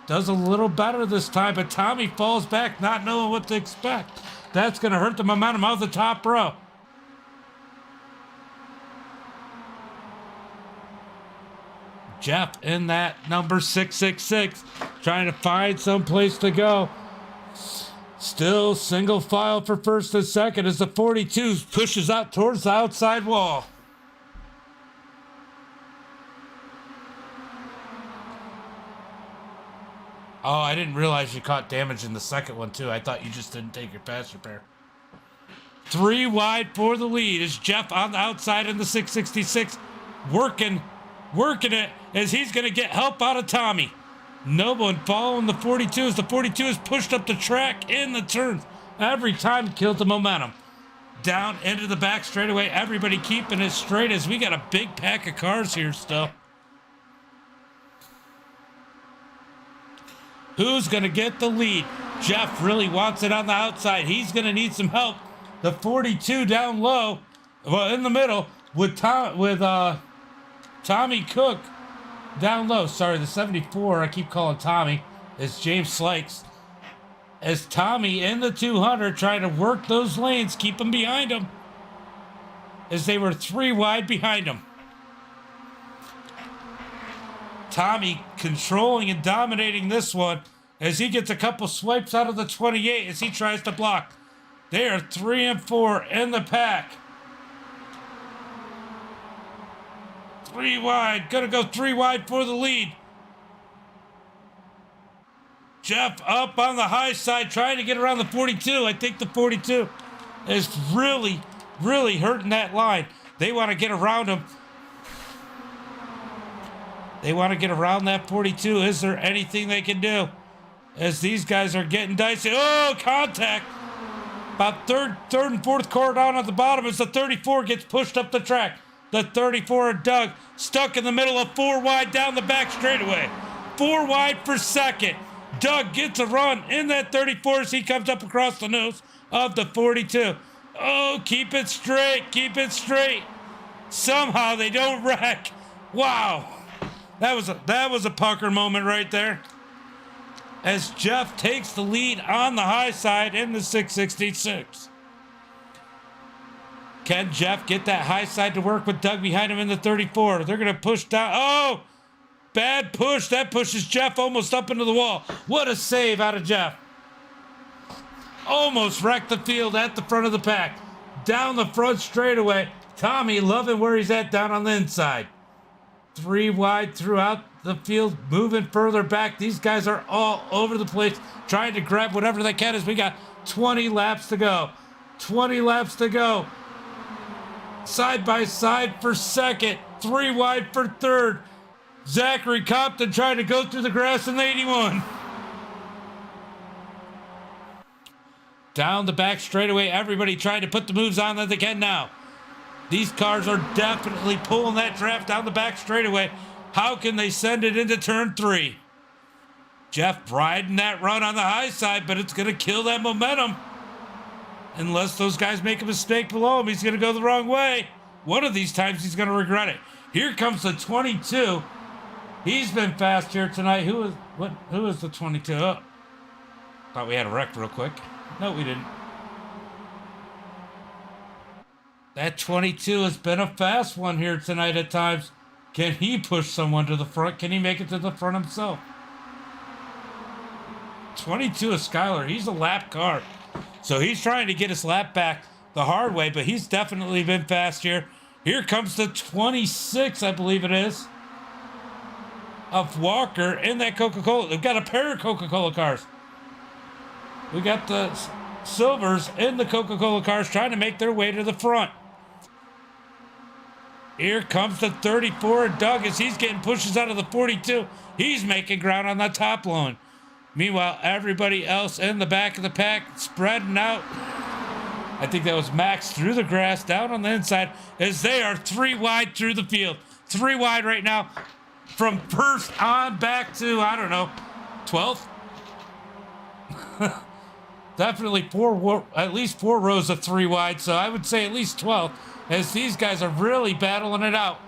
[SPEAKER 1] Does a little better this time, but Tommy falls back not knowing what to expect. That's going to hurt the momentum of the top row. Jeff in that number 666, trying to find some place to go. Still single file for first and second as the 42 pushes out towards the outside wall. Oh, I didn't realize you caught damage in the second one too. I thought you just didn't take your fast repair. 3 wide for the lead. Is Jeff on the outside in the 666 working it as he's going to get help out of Tommy. No one following the 42 as the 42 is pushed up the track in the turns. Every time kills the momentum. Down into the back straightaway. Everybody keeping it straight as we got a big pack of cars here still. Who's going to get the lead? Jeff really wants it on the outside. He's going to need some help. The 42 down low, well, in the middle with Tommy Cook down low. Sorry, the 74, I keep calling Tommy, is James Slikes. As Tommy in the 200 trying to work those lanes, keep them behind him, as they were 3 wide behind him. Tommy controlling and dominating this one as he gets a couple swipes out of the 28 as he tries to block. They are 3 and 4 in the pack. 3 wide. Gonna go 3 wide for the lead. Jeff up on the high side trying to get around the 42. I think the 42 is really, really hurting that line. They want to get around him. They want to get around that 42. Is there anything they can do? As these guys are getting dicey. Oh, contact. About third and fourth car down at the bottom as the 34 gets pushed up the track. The 34 of Doug stuck in the middle of 4 wide down the back straightaway. 4 wide for second. Doug gets a run in that 34 as he comes up across the nose of the 42. Oh, keep it straight. Keep it straight. Somehow they don't wreck. Wow. That was a pucker moment right there. As Jeff takes the lead on the high side in the 666. Can Jeff get that high side to work with Doug behind him in the 34? They're going to push down. Oh, bad push. That pushes Jeff almost up into the wall. What a save out of Jeff. Almost wrecked the field at the front of the pack. Down the front straightaway. Tommy loving where he's at down on the inside. 3 wide throughout the field, moving further back. These guys are all over the place, trying to grab whatever they can as we got 20 laps to go. 20 laps to go. Side by side for second. 3 wide for third. Zachary Compton trying to go through the grass in the 81. Down the back straightaway, everybody trying to put the moves on that they can now. These cars are definitely pulling that draft down the back straightaway. How can they send it into turn 3? Jeff riding that run on the high side, but it's going to kill that momentum. Unless those guys make a mistake below him, he's going to go the wrong way. One of these times he's going to regret it. Here comes the 22. He's been fast here tonight. Who is the 22? Oh, thought we had a wreck real quick. No, we didn't. That 22 has been a fast one here tonight at times. Can he push someone to the front? Can he make it to the front himself? 22 is Skyler. He's a lap car. So he's trying to get his lap back the hard way, but he's definitely been fast here. Here comes the 26, I believe it is, of Walker in that Coca-Cola. They've got a pair of Coca-Cola cars. We got the Silvers in the Coca-Cola cars trying to make their way to the front. Here comes the 34 of Doug as he's getting pushes out of the 42. He's making ground on the top line. Meanwhile, everybody else in the back of the pack spreading out. I think that was Max through the grass down on the inside as they are 3 wide through the field. 3 wide right now from first on back to, I don't know, 12th? Definitely at least 4 rows of 3 wide, so I would say at least 12 as these guys are really battling it out.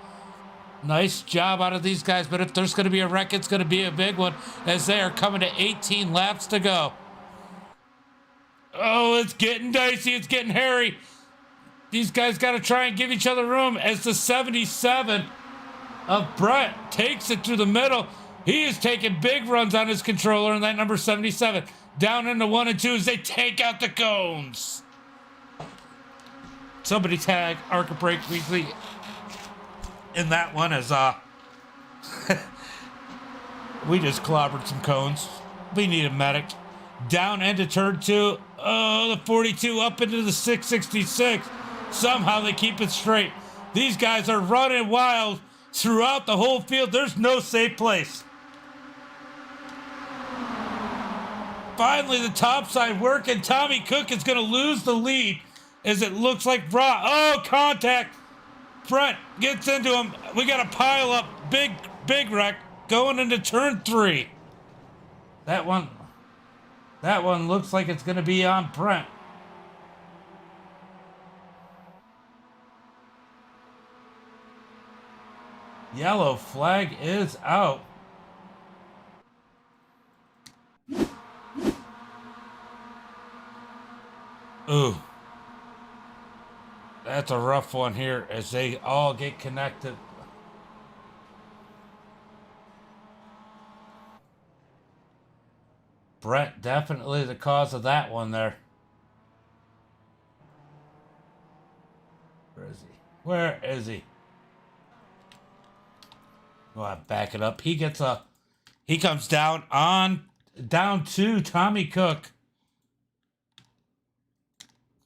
[SPEAKER 1] Nice job out of these guys, but if there's going to be a wreck, it's going to be a big one as they are coming to 18 laps to go. Oh, it's getting dicey. It's getting hairy. These guys got to try and give each other room as the 77 of Brett takes it through the middle. He is taking big runs on his controller in that number 77. Down into 1 and 2 as they take out the cones. Somebody tag Arca Break Weekly in that one as we just clobbered some cones. We need a medic. Down into turn 2. Oh, the 42 up into the 666. Somehow they keep it straight. These guys are running wild throughout the whole field. There's no safe place. Finally, the top side working. Tommy Cook is going to lose the lead as it looks like Rob. Oh, contact. Brent gets into him. We got a pile up. Big wreck going into turn 3. That one looks like it's going to be on Brent. Yellow flag is out. Ooh. That's a rough one here as they all get connected. Brett definitely the cause of that one there. Where is he? Where is he? Go ahead, back it up. He comes down to Tommy Cook.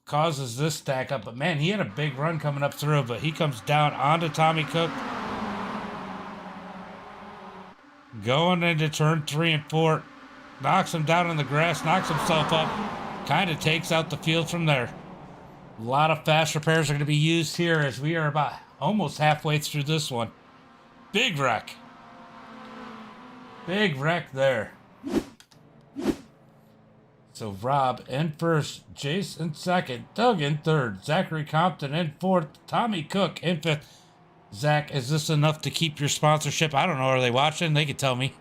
[SPEAKER 1] Causes this stack up, but man, he had a big run coming up through, but he comes down onto Tommy Cook. Going into turn 3 and 4. Knocks him down in the grass, knocks himself up. Kind of takes out the field from there. A lot of fast repairs are going to be used here as we are about almost halfway through this one. Big wreck. Big wreck there. So Rob in first, Jace in second, Doug in third, Zachary Compton in fourth, Tommy Cook in fifth. Zach, is this enough to keep your sponsorship? I don't know. Are they watching? They can tell me.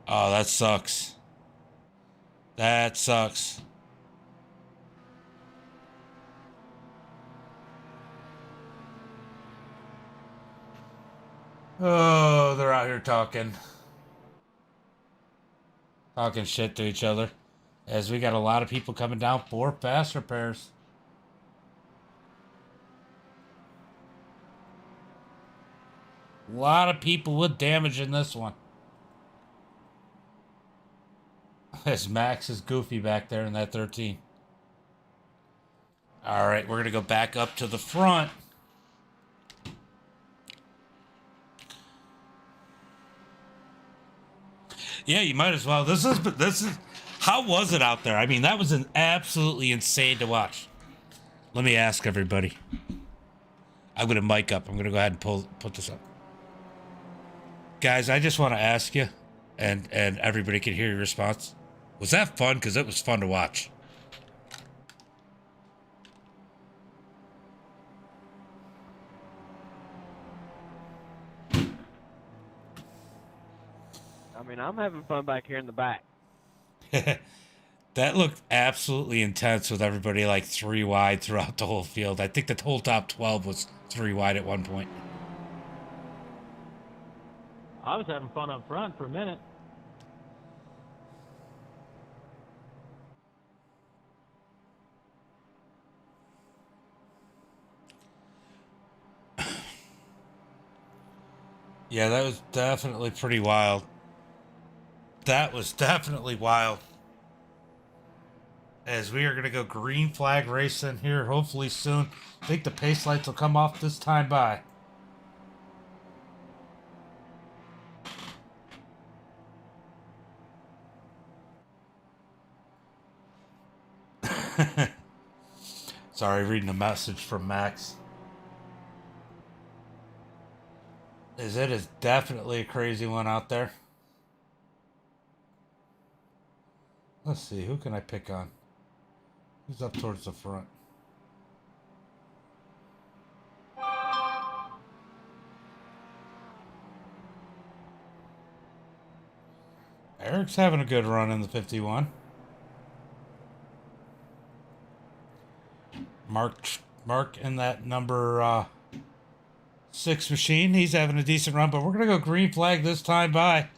[SPEAKER 1] Oh, that sucks. That sucks. Oh, they're out here talking shit to each other as we got a lot of people coming down for fast repairs. A lot of people with damage in this one. As Max is goofy back there in that 13. All right, we're going to go back up to the front. Yeah, you might as well. This is how was it out there? I mean, that was absolutely insane to watch. Let me ask everybody. I'm going to mic up. I'm going to go ahead and put this up. Guys, I just want to ask you, and everybody can hear your response. Was that fun? Because it was fun to watch.
[SPEAKER 2] I mean, I'm having fun back here in the back.
[SPEAKER 1] That looked absolutely intense with everybody like 3 wide throughout the whole field. I think the whole top 12 was 3 wide at one point.
[SPEAKER 3] I was having fun up front for a minute.
[SPEAKER 1] Yeah, that was definitely pretty wild. That was definitely wild. As we are going to go green flag racing here hopefully soon. I think the pace lights will come off this time by. Sorry, reading a message from Max. It is definitely a crazy one out there. Let's see, who can I pick on? Who's up towards the front? Eric's having a good run in the 51. Mark in that number 6 machine. He's having a decent run, but we're going to go green flag this time by.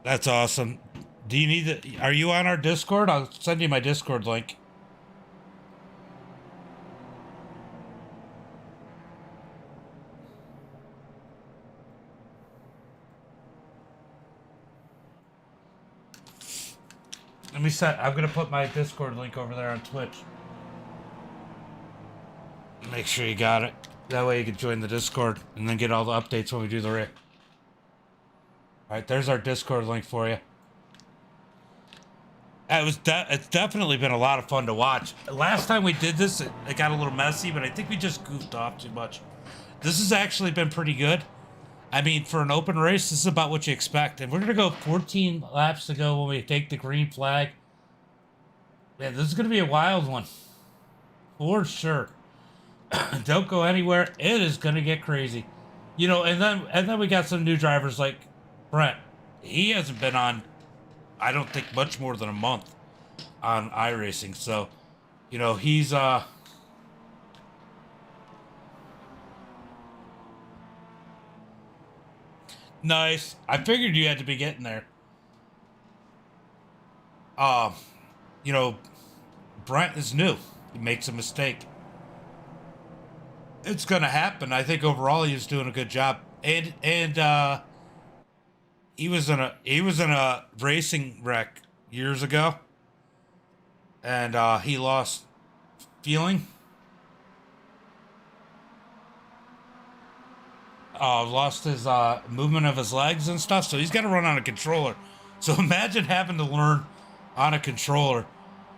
[SPEAKER 1] That's awesome. Do you need are you on our Discord? I'll send you my Discord link. Let me set. I'm gonna put my Discord link over there on Twitch. Make sure you got it. That way you can join the Discord and then get all the updates when we do the race. All right, there's our Discord link for you. It's definitely been a lot of fun to watch. Last time we did this, it got a little messy, but I think we just goofed off too much. This has actually been pretty good. I mean, for an open race, this is about what you expect. And we're going to go 14 laps to go when we take the green flag. Man, this is going to be a wild one. For sure. Don't go anywhere. It is going to get crazy. You know, and then we got some new drivers like Brent. He hasn't been on, I don't think, much more than a month on iRacing. So, you know, he's nice. I figured you had to be getting there. You know, Brent is new. He makes a mistake. It's gonna happen. I think overall he was doing a good job. And he was in a racing wreck years ago. And he lost feeling. Lost his movement of his legs and stuff, so he's got to run on a controller. So imagine having to learn on a controller.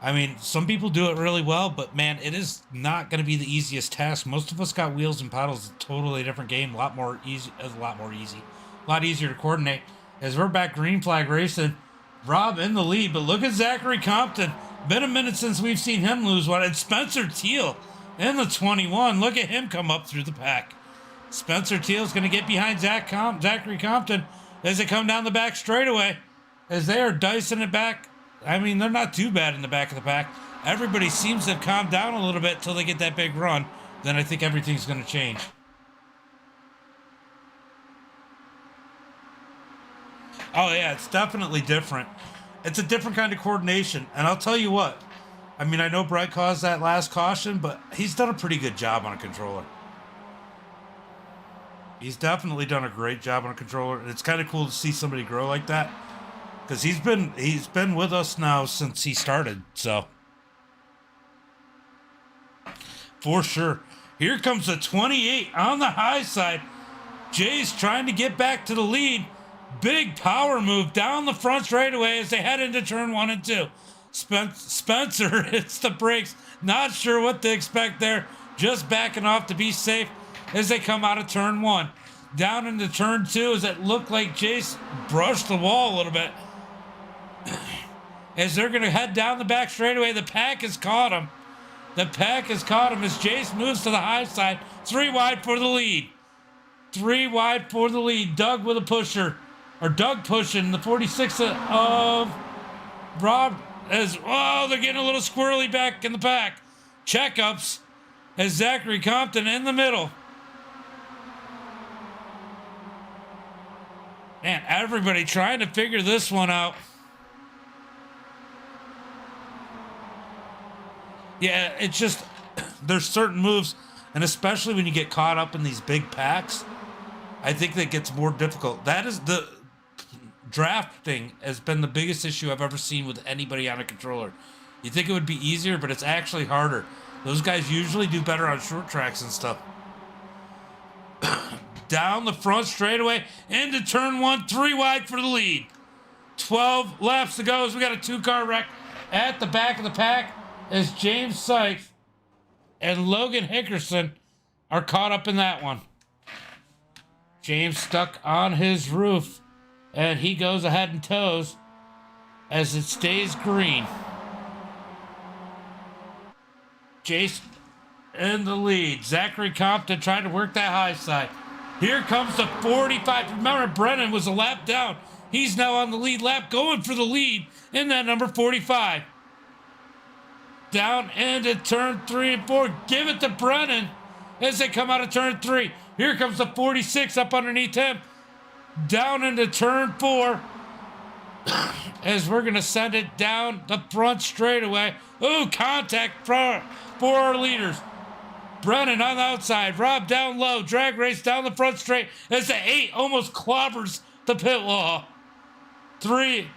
[SPEAKER 1] I mean, some people do it really well, but man, it is not going to be the easiest task. Most of us got wheels and pedals. It's a totally different game. A lot easier to coordinate. As we're back green flag racing, Rob in the lead, but look at Zachary Compton. Been a minute since we've seen him lose one. And Spencer Teal in the 21. Look at him come up through the pack. Spencer Teal's going to get behind Zachary Compton as they come down the back straightaway. As they are dicing it back. I mean, they're not too bad in the back of the pack. Everybody seems to have calmed down a little bit until they get that big run. Then I think everything's going to change. Oh, yeah, it's definitely different. It's a different kind of coordination. And I'll tell you what. I mean, I know Brett caused that last caution, but he's done a pretty good job on a controller. He's definitely done a great job on a controller. And it's kind of cool to see somebody grow like that. Because he's been with us now since he started, so. For sure. Here comes the 28 on the high side. Jay's trying to get back to the lead. Big power move down the front straightaway as they head into turn 1 and 2. Spencer hits the brakes. Not sure what to expect there. Just backing off to be safe as they come out of turn 1. Down into turn 2 as it looked like Jace brushed the wall a little bit. As they're going to head down the back straightaway, the pack has caught him. The pack has caught him as Jace moves to the high side. 3 wide for the lead. 3 wide for the lead. Doug with a pusher. Or Doug pushing the 46 of Rob as, oh, they're getting a little squirrely back in the pack. Checkups as Zachary Compton in the middle. Man, everybody trying to figure this one out. Yeah, it's just, there's certain moves, and especially when you get caught up in these big packs, I think that gets more difficult. That is the drafting has been the biggest issue I've ever seen with anybody on a controller. You think it would be easier, but it's actually harder. Those guys usually do better on short tracks and stuff. Down the front straightaway into turn 1, 3 wide for the lead. 12 laps to go as we got a 2-car wreck at the back of the pack as James Sykes and Logan Hickerson are caught up in that one. James stuck on his roof and he goes ahead and tows as it stays green. Jace in the lead. Zachary Compton trying to work that high side. Here comes the 45. Remember, Brennan was a lap down. He's now on the lead lap, going for the lead in that number 45. Down into turn 3 and 4. Give it to Brennan as they come out of turn 3. Here comes the 46 up underneath him. Down into turn 4 as we're going to send it down the front straightaway. Ooh, contact for our leaders. Brennan on the outside. Rob down low. Drag race down the front straight as the 8 almost clobbers the pit wall. 3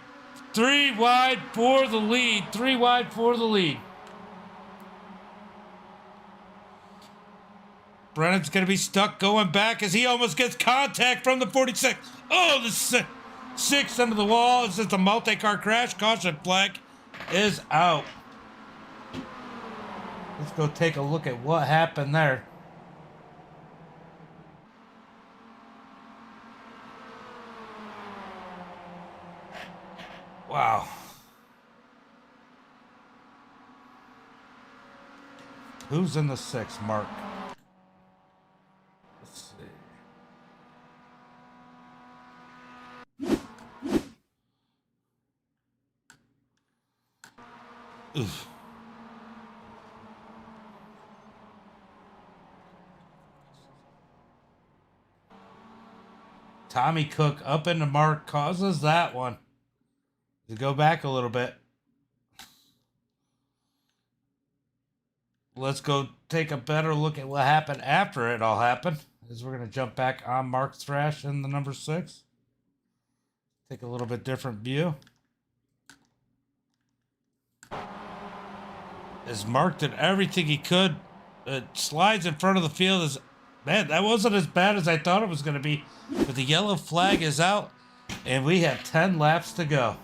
[SPEAKER 1] 3 wide for the lead. 3 wide for the lead. Brennan's going to be stuck going back as he almost gets contact from the 46. Oh, the 6 under the wall. It's just a multi-car crash. Caution flag is out. Let's go take a look at what happened there. Wow. Who's in the 6, Mark? Let's see. Oof. Tommy Cook up into Mark causes that one to go back a little bit. Let's go take a better look at what happened after it all happened. As we're going to jump back on Mark's thrash in the number 6. Take a little bit different view. As Mark did everything he could. It slides in front of the field. Man, that wasn't as bad as I thought it was going to be. But the yellow flag is out. And we have 10 laps to go.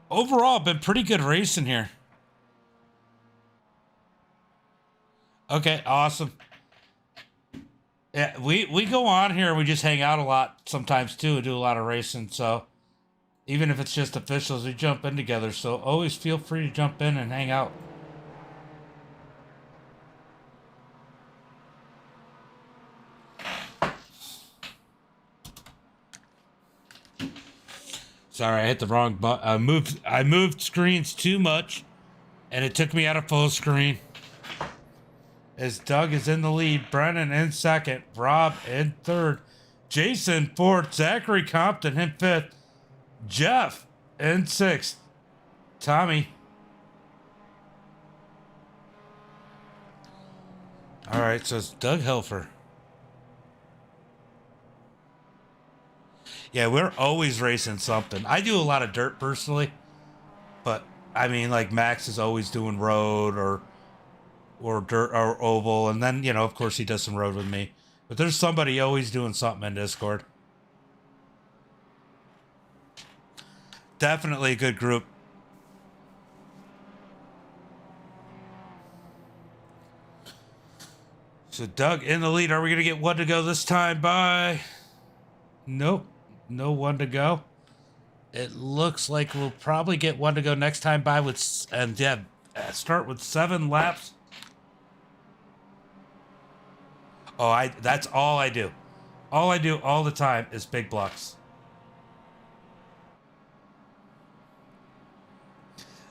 [SPEAKER 1] Overall, been pretty good racing here. Okay, awesome. Yeah, we go on here and we just hang out a lot sometimes too and do a lot of racing. So even if it's just officials, we jump in together. So always feel free to jump in and hang out. Sorry, I hit the wrong button. I moved screens too much, and it took me out of full screen. As Doug is in the lead, Brennan in second, Rob in third, Jason fourth, Zachary Compton in fifth, Jeff in sixth, Tommy. All right, so it's Doug Helfer. Yeah, we're always racing something. I do a lot of dirt personally, but I mean, like Max is always doing road or dirt or oval, and then, you know, of course he does some road with me. But there's somebody always doing something in Discord. Definitely a good group. So Doug in the lead. Are we going to get one to go this time by? Nope. No one to go. It looks like we'll probably get one to go next time by with, and yeah, start with 7 laps. Oh, that's all I do. All I do all the time is big blocks.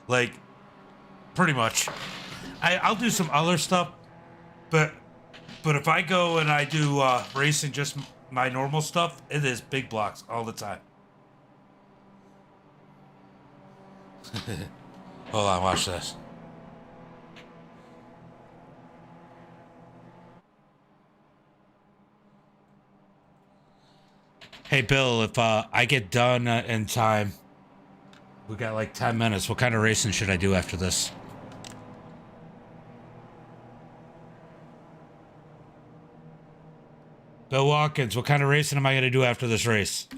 [SPEAKER 1] Like, pretty much. I'll do some other stuff, but if I go and I do racing just my normal stuff, it is big blocks all the time. Hold on, watch this. Hey, Bill, if I get done in time, we got like 10 minutes. What kind of racing should I do after this? Bill Watkins, what kind of racing am I going to do after this race?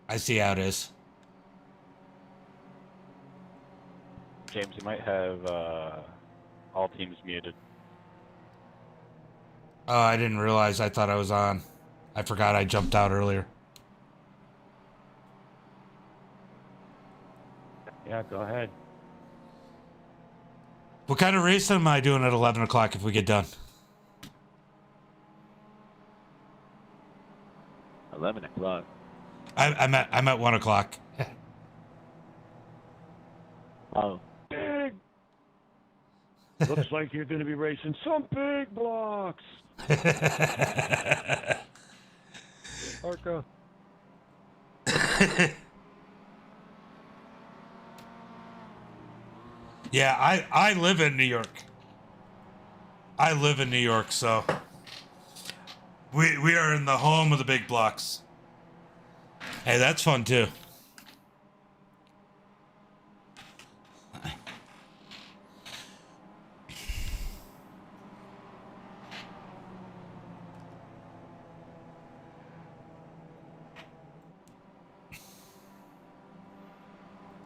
[SPEAKER 1] I see how it is.
[SPEAKER 4] James, you might have all teams muted.
[SPEAKER 1] Oh, I didn't realize. I thought I was on. I forgot I jumped out earlier.
[SPEAKER 4] Yeah, go ahead.
[SPEAKER 1] What kind of racing am I doing at 11 o'clock if we get done?
[SPEAKER 4] 11 o'clock.
[SPEAKER 1] I'm at 1 o'clock.
[SPEAKER 4] Oh.
[SPEAKER 5] Big. Looks like you're going to be racing some big blocks.
[SPEAKER 4] Arco.
[SPEAKER 1] Yeah, I live in New York. I live in New York, so we are in the home of the big blocks. Hey, that's fun too.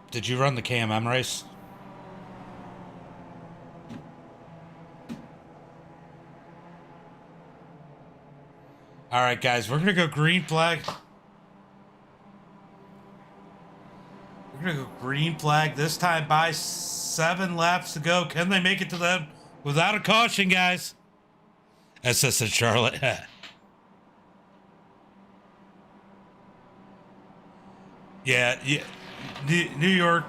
[SPEAKER 1] Did you run the KMM race? All right, guys, we're gonna go green flag. We're gonna go green flag this time by 7 laps to go. Can they make it to them without a caution, guys? SS in Charlotte. Yeah. New York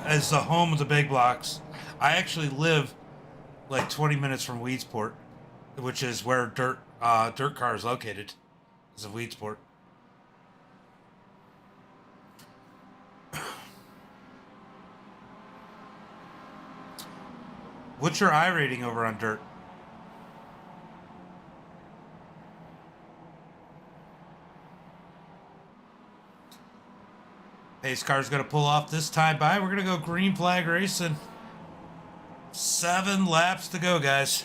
[SPEAKER 1] is the home of the big blocks. I actually live like 20 minutes from Weedsport, which is where dirt car is located. Is in Weedsport. What's your I rating over on dirt? Pace car's gonna pull off this time by. We're gonna go green flag racing. 7 laps to go, guys.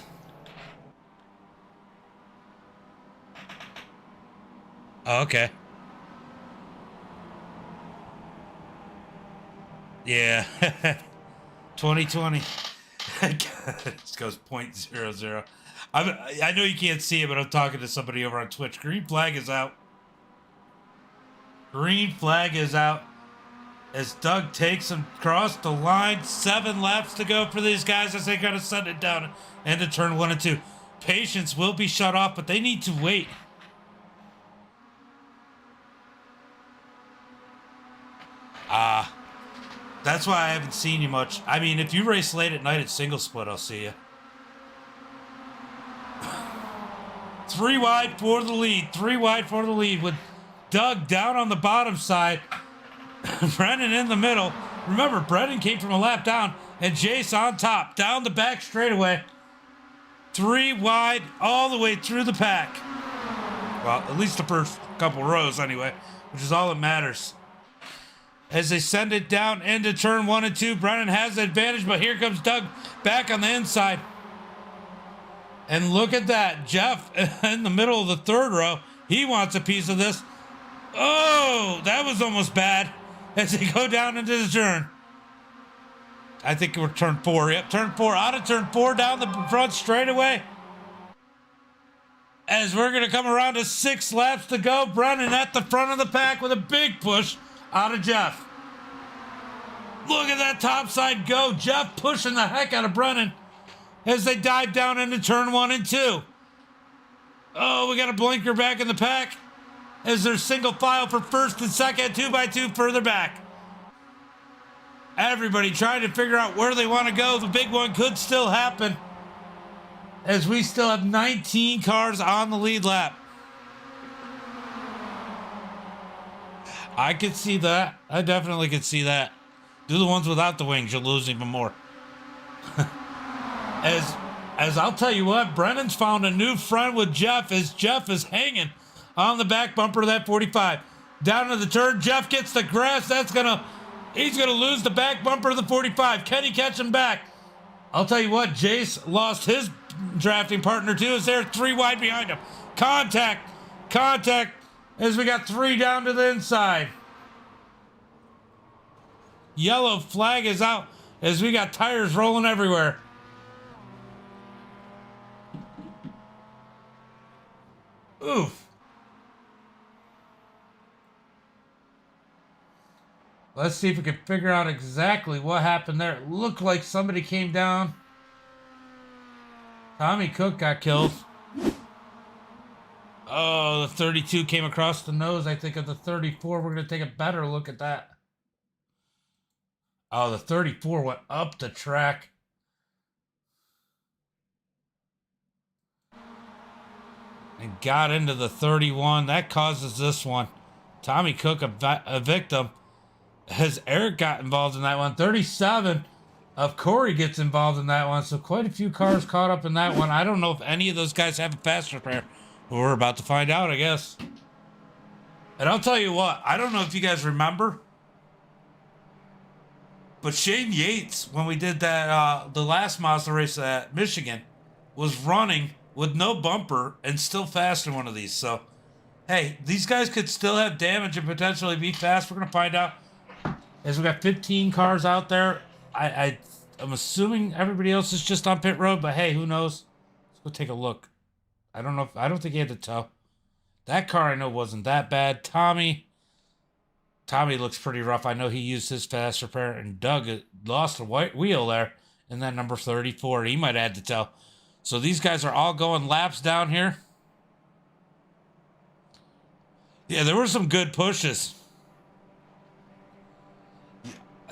[SPEAKER 1] Oh, okay. Yeah. 2020. This goes 0.00. I know you can't see it, but I'm talking to somebody over on Twitch. Green flag is out. Green flag is out. As Doug takes him across the line. 7 laps to go for these guys as they gotta send it down into turn 1 and 2. Patience will be shut off, but they need to wait. That's why I haven't seen you much. I mean, if you race late at night at single split, I'll see you. 3 wide for the lead. 3 wide for the lead with Doug down on the bottom side. Brennan in the middle. Remember, Brennan came from a lap down and Jace on top. Down the back straightaway. 3 wide all the way through the pack. Well, at least the first couple rows anyway, which is all that matters. As they send it down into turn 1 and 2, Brennan has the advantage, but here comes Doug back on the inside. And look at that. Jeff in the middle of the 3rd row. He wants a piece of this. Oh, that was almost bad. As they go down into the turn. I think we're turn 4. Yep, turn 4. Out of turn 4, down the front straightaway. As we're going to come around to 6 laps to go. Brennan at the front of the pack with a big push out of Jeff. Look at that top side go. Jeff pushing the heck out of Brennan as they dive down into turn 1 and 2. Oh, we got a blinker back in the pack as there's single file for first and second, 2x2 further back. Everybody trying to figure out where they want to go. The big one could still happen as we still have 19 cars on the lead lap. I could see that. I definitely could see that. Do the ones without the wings, you'll lose even more. As I'll tell you what, Brennan's found a new friend with Jeff as Jeff is hanging on the back bumper of that 45. Down to the turn, Jeff gets the grass. He's gonna lose the back bumper of the 45. Can he catch him back? I'll tell you what, Jace lost his drafting partner too as they're 3 wide behind him. Contact as we got 3 down to the inside. Yellow flag is out as we got tires rolling everywhere. Oof. Let's see if we can figure out exactly what happened there. It looked like somebody came down. Tommy Cook got killed. Oh, the 32 came across the nose, I think, of the 34. We're going to take a better look at that. Oh, the 34 went up the track. And got into the 31. That causes this one. Tommy Cook a victim. Has Eric got involved in that one? 37 of Corey gets involved in that one. So quite a few cars caught up in that one. I don't know if any of those guys have a fast repair. We're about to find out, I guess. And I'll tell you what, I don't know if you guys remember, but Shane Yates, when we did that, the last Mazda race at Michigan, was running with no bumper and still fast in one of these. So, hey, these guys could still have damage and potentially be fast. We're going to find out. As we got 15 cars out there, I'm assuming everybody else is just on pit road, but hey, who knows? Let's go take a look. I don't think he had the tow. That car I know wasn't that bad. Tommy looks pretty rough. I know he used his fast repair, and Doug lost a white wheel there in that number 34. He might add the tow. So these guys are all going laps down here. Yeah, there were some good pushes.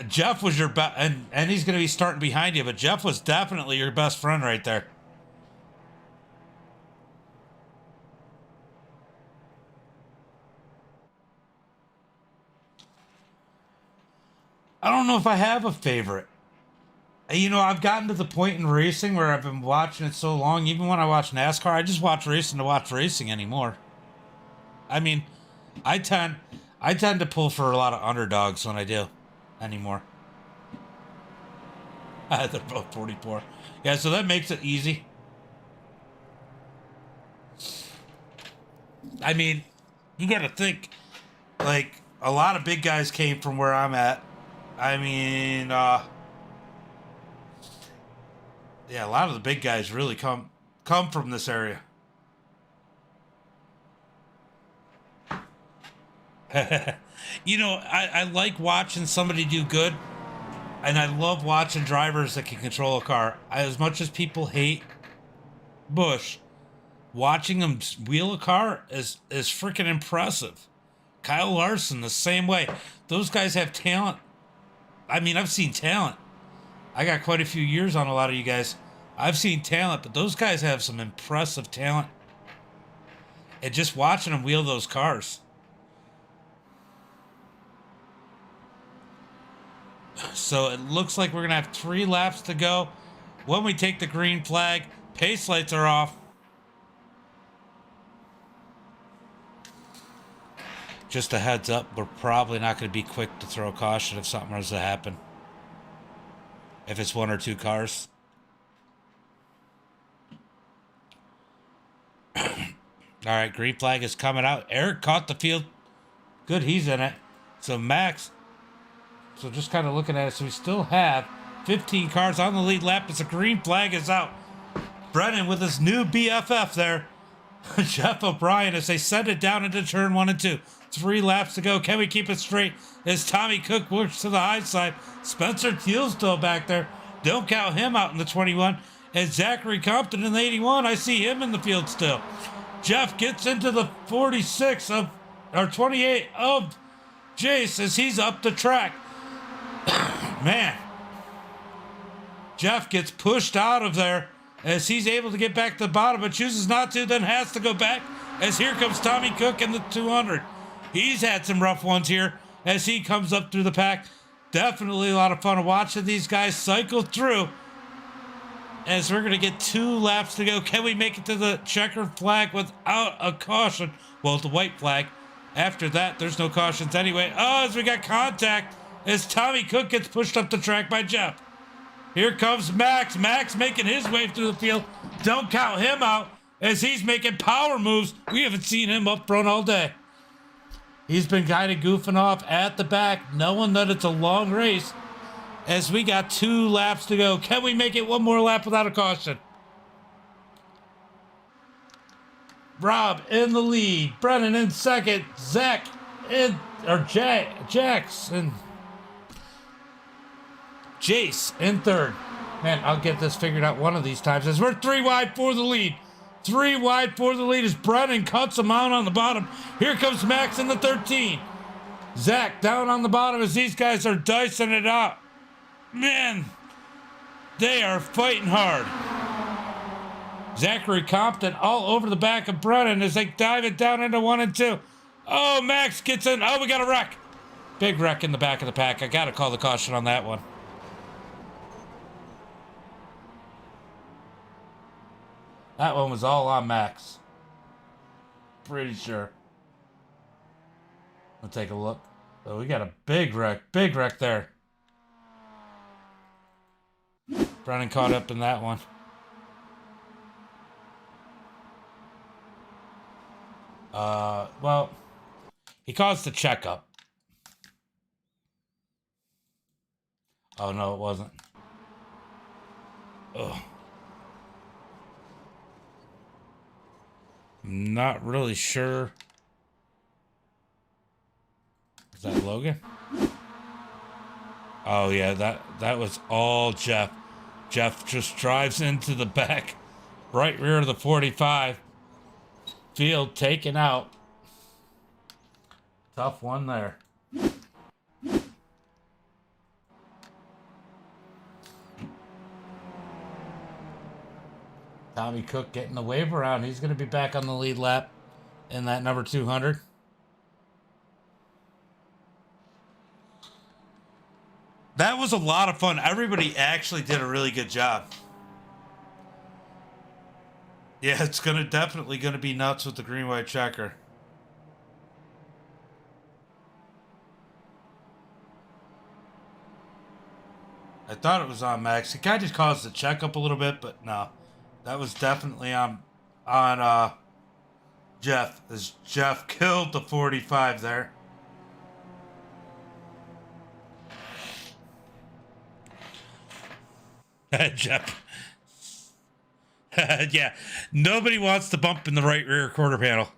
[SPEAKER 1] Jeff was your best, and he's going to be starting behind you, but Jeff was definitely your best friend right there. I don't know if I have a favorite. You know, I've gotten to the point in racing where I've been watching it so long, even when I watch NASCAR, I just watch racing to watch racing anymore. I mean, I tend to pull for a lot of underdogs when I do anymore. They're both 44. Yeah, so that makes it easy. I mean, you got to think, like, a lot of big guys came from where I'm at. I mean, yeah, a lot of the big guys really come from this area. You know, I like watching somebody do good, and I love watching drivers that can control a car. As much as people hate Busch, watching him wheel a car is freaking impressive. Kyle Larson, the same way. Those guys have talent. I mean, I've seen talent. I got quite a few years on a lot of you guys. I've seen talent, but those guys have some impressive talent. And just watching them wheel those cars. So it looks like we're going to have 3 laps to go. When we take the green flag, pace lights are off. Just a heads up, we're probably not going to be quick to throw a caution if something was to happen. If it's 1 or 2 cars. All right, green flag is coming out. Eric caught the field. Good, he's in it. So Max. So just kind of looking at it. So we still have 15 cars on the lead lap as the green flag is out. Brennan with his new BFF there. Jeff O'Brien as they send it down into turn 1 and 2. 3 laps to go. Can we keep it straight? As Tommy Cook works to the high side. Spencer Thiel's still back there. Don't count him out in the 21. And Zachary Compton in the 81. I see him in the field still. Jeff gets into the 46 of, or 28 of Jace as he's up the track. Man. Jeff gets pushed out of there as he's able to get back to the bottom, but chooses not to, then has to go back as here comes Tommy Cook in the 200. He's had some rough ones here as he comes up through the pack. Definitely a lot of fun watching these guys cycle through as we're going to get 2 laps to go. Can we make it to the checkered flag without a caution? Well, the white flag. After that, there's no cautions anyway. Oh, as we got contact as Tommy Cook gets pushed up the track by Jeff. Here comes Max. Max making his way through the field. Don't count him out as he's making power moves. We haven't seen him up front all day. He's been kind of goofing off at the back, knowing that it's a long race as we got 2 laps to go. Can we make it one more lap without a caution? Rob in the lead. Brennan in second. Zach in, or Jax and Jace in third. Man, I'll get this figured out one of these times as we're 3 wide for the lead. 3 wide for the lead as Brennan cuts him out on the bottom. Here comes Max in the 13. Zach down on the bottom as these guys are dicing it out. Man, they are fighting hard. Zachary Compton all over the back of Brennan as they dive it down into 1 and 2. Oh, Max gets in. Oh, we got a wreck. Big wreck in the back of the pack. I got to call the caution on that one. That one was all on Max. Pretty sure. We'll take a look. Oh, we got a big wreck there. Brennan caught up in that one. Well, he caused the checkup. Oh, no, it wasn't. Ugh. I'm not really sure. Is that Logan? Oh, yeah, that was all Jeff. Jeff just drives into the back, right rear of the 45. Field taken out. Tough one there. Tommy Cook getting the wave around. He's going to be back on the lead lap in that number 200. That was a lot of fun. Everybody actually did a really good job. Yeah, it's definitely gonna be nuts with the green-white checker. I thought it was on Max. He kind of caused the check up a little bit, but no. That was definitely on Jeff, as Jeff killed the 45 there. Jeff. Yeah, nobody wants to bump in the right rear quarter panel.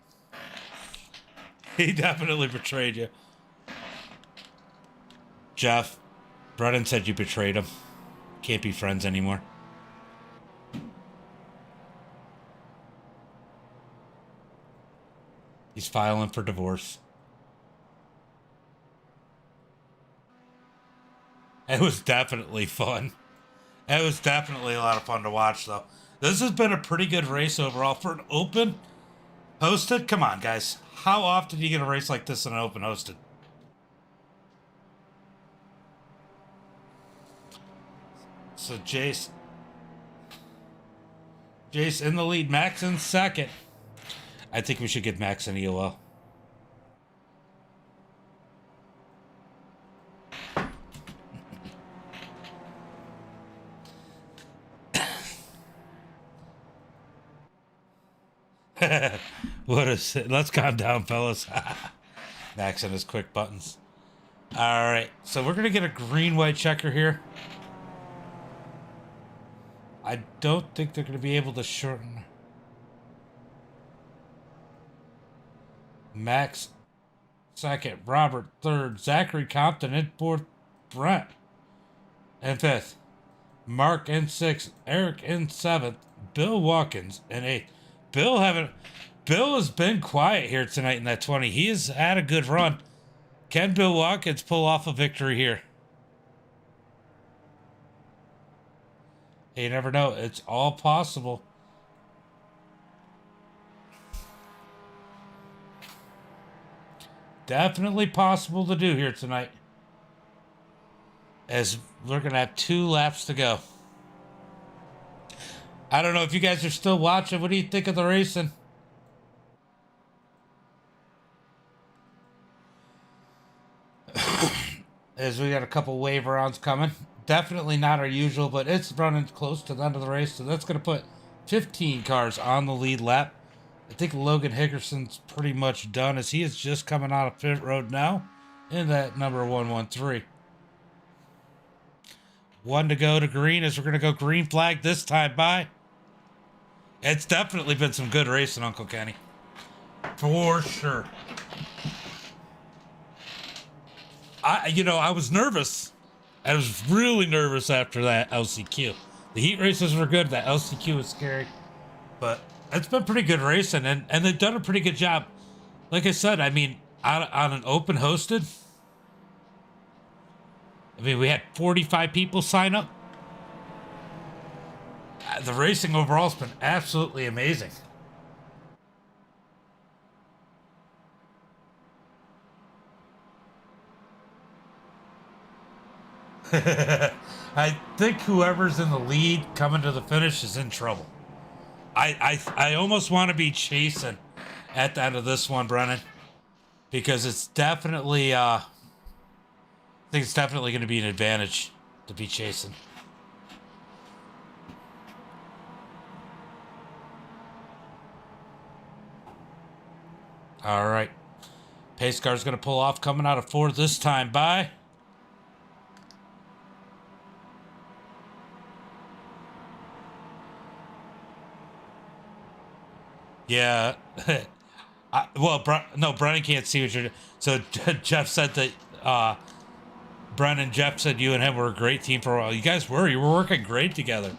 [SPEAKER 1] He definitely betrayed you. Jeff, Brennan said you betrayed him. Can't be friends anymore. He's filing for divorce. It was definitely fun. It was definitely a lot of fun to watch, though. This has been a pretty good race overall for an open hosted. Come on, guys. How often do you get a race like this in an open hosted? So Jace in the lead. Max in second. I think we should get Max an EOL. What is it? Let's calm down, fellas. Max and his quick buttons. All right, so we're gonna get a green-white checker here. I don't think they're gonna be able to shorten. Max second, Robert third, Zachary Compton in fourth, Brent in fifth, Mark in sixth, Eric in seventh, Bill Watkins in eighth. Bill has been quiet here tonight in that 20. He has had a good run. Can Bill Watkins pull off a victory here? You never know. It's all possible. Definitely possible to do here tonight. As we're going to have 2 laps to go. I don't know if you guys are still watching. What do you think of the racing? As we got a couple wave rounds coming. Definitely not our usual, but it's running close to the end of the race. So that's going to put 15 cars on the lead lap. I think Logan Hickerson's pretty much done, as he is just coming out of pit road now in that number 113. 1 to go to green, as we're going to go green flag this time by. It's definitely been some good racing, Uncle Kenny. For sure. I was nervous. I was really nervous after that LCQ. The heat races were good. That LCQ was scary. But it's been pretty good racing, and they've done a pretty good job. Like I said, I mean, on an open hosted, I mean, we had 45 people sign up. The racing overall has been absolutely amazing. I think whoever's in the lead coming to the finish is in trouble. I almost want to be chasing at the end of this one, Brennan. because it's definitely, I think it's definitely going to be an advantage to be chasing. All right. Pace car's going to pull off coming out of 4th this time. Bye. Yeah. Well, no, Brennan can't see what you're doing. So Jeff said that Brennan, Jeff said you and him were a great team for a while. You guys were. You were working great together.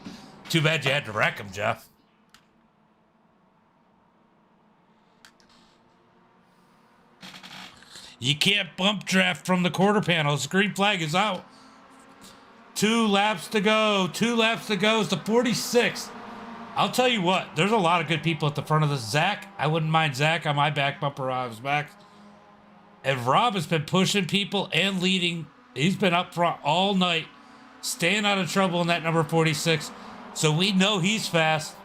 [SPEAKER 1] Too bad you had to wreck him, Jeff. You can't bump draft from the quarter panel. The green flag is out. 2 laps to go. 2 laps to go. It's the 46th. I'll tell you what. There's a lot of good people at the front of this. Zach, I wouldn't mind Zach on my back bumper. Rob's back. And Rob has been pushing people and leading. He's been up front all night, staying out of trouble in that number 46. So we know he's fast.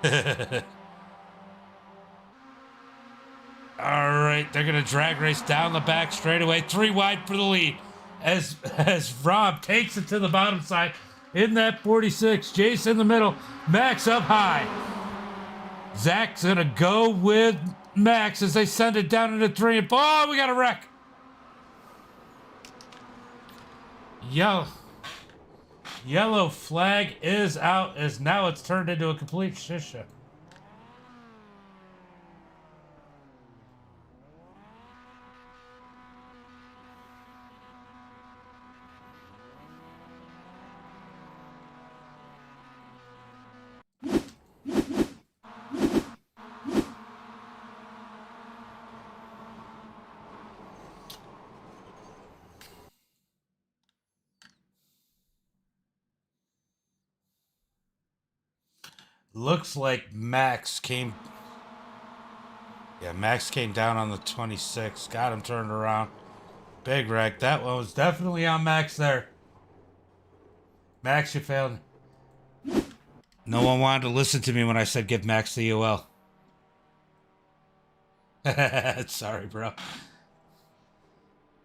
[SPEAKER 1] All right, they're going to drag race down the back straightaway. 3 wide for the lead as Rob takes it to the bottom side in that 46. Jace in the middle. Max up high. Zach's going to go with Max as they send it down into 3. And oh, we got a wreck. Yellow flag is out as now it's turned into a complete shit. Looks like Max came. Yeah, Max came down on the 26. Got him turned around. Big wreck. That one was definitely on Max there. Max, you failed. No one wanted to listen to me when I said give Max the UL. Sorry, bro.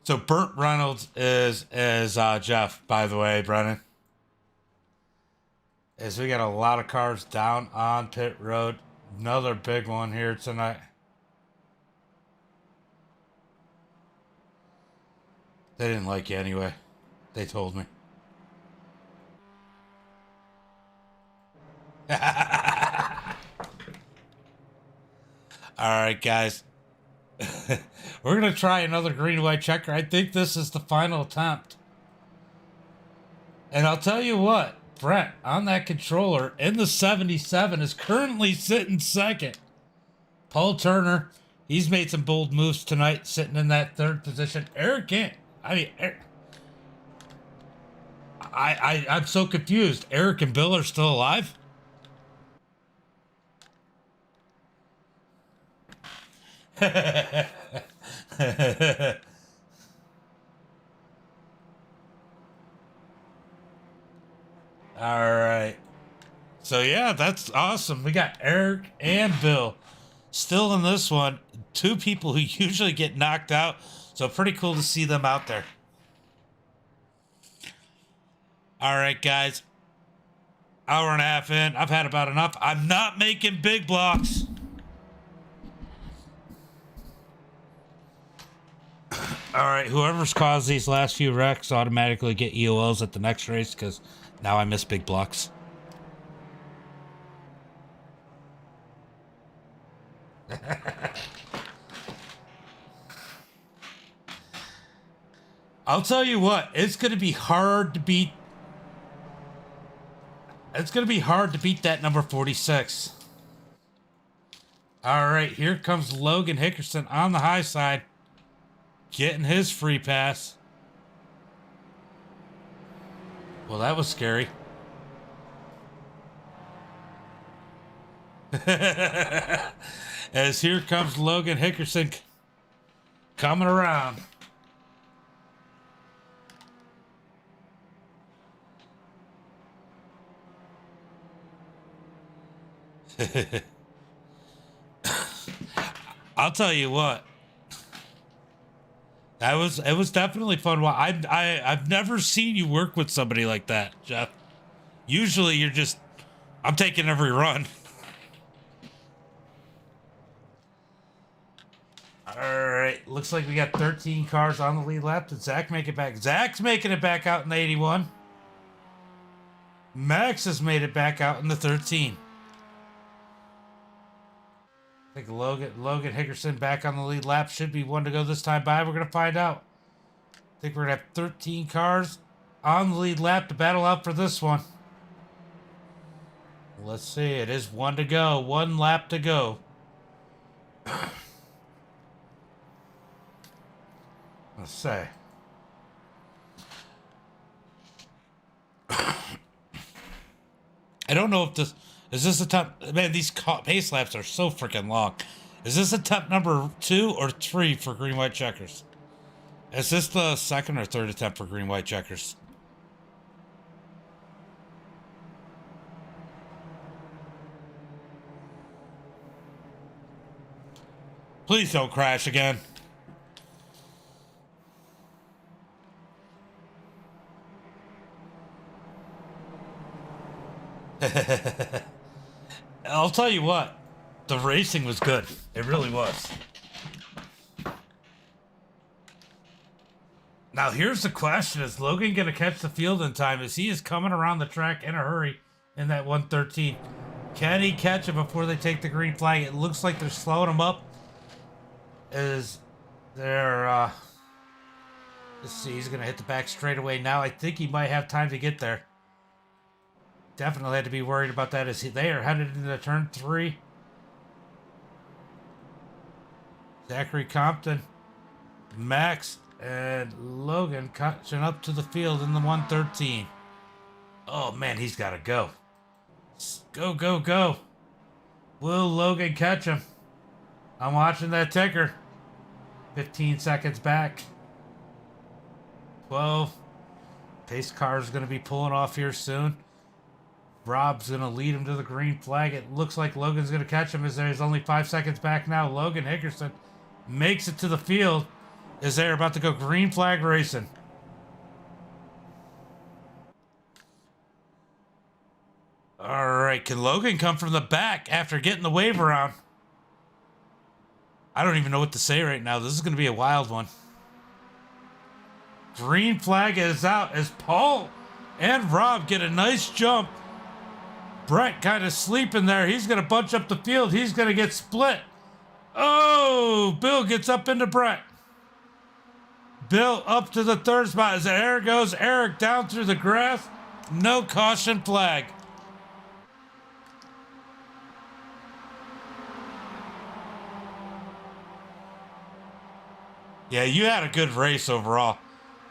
[SPEAKER 1] So Burt Reynolds is Jeff, by the way, Brennan. As we got a lot of cars down on pit road. Another big one here tonight. They didn't like you anyway. They told me. All right, guys. We're going to try another green-white checker. I think this is the final attempt. And I'll tell you what. Brent, on that controller, in the 77, is currently sitting second. Paul Turner, he's made some bold moves tonight, sitting in that 3rd position. Eric can't. I mean, I'm so confused. Eric and Bill are still alive? All right. So, yeah, that's awesome. We got Eric and Bill still in this one. 2 people who usually get knocked out. So, pretty cool to see them out there. All right, guys. Hour and a half in. I've had about enough. I'm not making big blocks. All right. Whoever's caused these last few wrecks automatically get EOLs at the next race because now I miss big blocks. I'll tell you what, it's going to be hard to beat. It's going to be hard to beat that number 46. All right, here comes Logan Hickerson on the high side, getting his free pass. Well, that was scary. As here comes Logan Hickerson coming around. I'll tell you what. It was definitely fun. Well, I've never seen you work with somebody like that, Jeff. Usually you're just, I'm taking every run. All right, looks like we got 13 cars on the lead lap. Did Zach make it back? Zach's making it back out in the 81. Max has made it back out in the 13. I think Logan Hickerson back on the lead lap. Should be one to go this time by. We're going to find out. I think we're going to have 13 cars on the lead lap to battle out for this one. Let's see. It is one to go. One lap to go. Let's say. I don't know if this... Is this attempt... Man, these pace laps are so freaking long. Is this attempt number 2 or 3 for green-white checkers? Is this the second or third attempt for green-white checkers? Please don't crash again. I'll tell you what, the racing was good. It really was. Now here's the question, is Logan going to catch the field in time as he is coming around the track in a hurry in that 113? Can he catch it before they take the green flag? It looks like they're slowing him up. Let's see, he's going to hit the back straightaway now. I think he might have time to get there. Definitely had to be worried about that as they are headed into turn 3. Zachary Compton, Max, and Logan catching up to the field in the 113. Oh man, he's got to go. Go, go, go. Will Logan catch him? I'm watching that ticker. 15 seconds back. 12. Pace car is going to be pulling off here soon. Rob's going to lead him to the green flag. It looks like Logan's going to catch him as there's only 5 seconds back now. Logan Hickerson makes it to the field as they're about to go green flag racing. All right, can Logan come from the back after getting the wave around? I don't even know what to say right now. This is going to be a wild one. Green flag is out as Paul and Rob get a nice jump. Brett kind of sleeping there. He's going to bunch up the field. He's going to get split. Oh, Bill gets up into Brett. Bill up to the third spot as there goes Eric down through the grass. No caution flag. Yeah, you had a good race overall.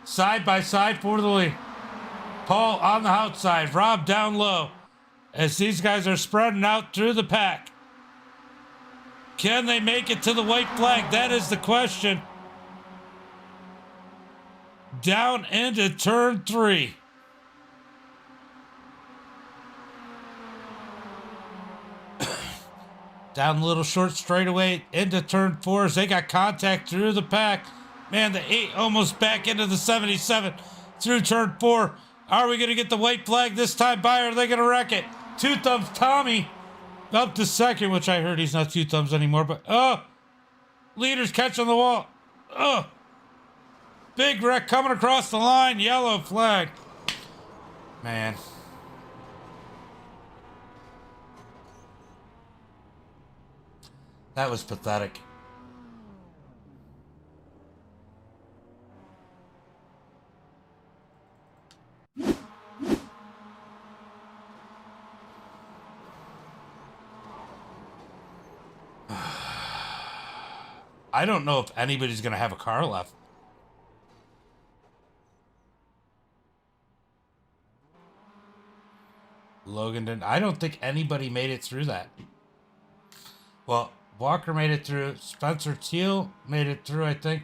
[SPEAKER 1] Side by side for the lead. Paul on the outside. Rob down low. As these guys are spreading out through the pack. Can they make it to the white flag? That is the question. Down into turn 3. Down a little short straightaway into turn 4 as they got contact through the pack. Man, the 8 almost back into the 77 through turn 4. Are we going to get the white flag this time by, or are they going to wreck it? Two Thumbs Tommy up to second, which I heard he's not Two Thumbs anymore, but leaders catch on the wall. Big wreck coming across the line. Yellow flag. Man. That was pathetic. I don't know if anybody's going to have a car left. Logan didn't. I don't think anybody made it through that. Well, Walker made it through. Spencer Teal made it through, I think.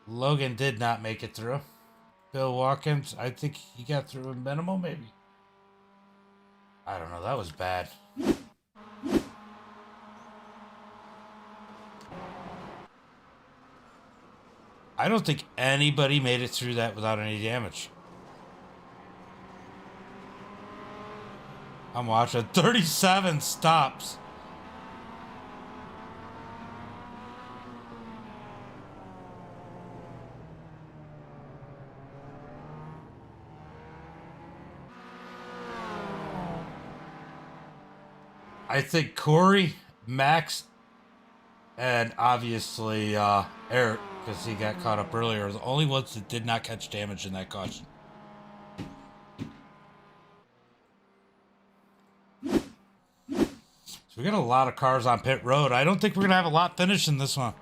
[SPEAKER 1] Logan did not make it through. Bill Watkins, I think he got through a minimal, maybe. I don't know. That was bad. I don't think anybody made it through that without any damage. I'm watching 37 stops. I think Corey, Max, and obviously Eric, because he got caught up earlier, are the only ones that did not catch damage in that caution. So we got a lot of cars on pit road. I don't think we're gonna have a lot finishing this one.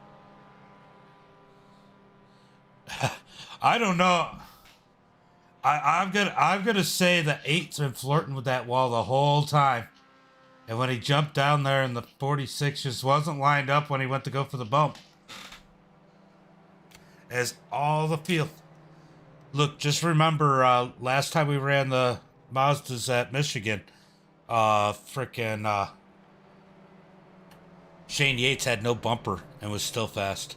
[SPEAKER 1] I don't know. I'm gonna say that 8's been flirting with that wall the whole time. And when he jumped down there and the 46 just wasn't lined up when he went to go for the bump. As all the field. Look, just remember last time we ran the Mazdas at Michigan, Shane Yates had no bumper and was still fast.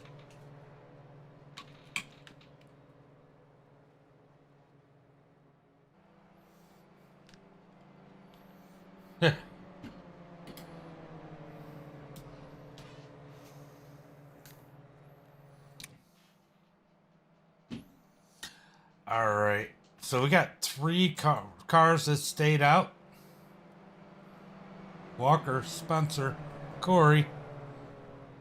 [SPEAKER 1] All right, so we got 3 cars that stayed out. Walker, Spencer, Corey.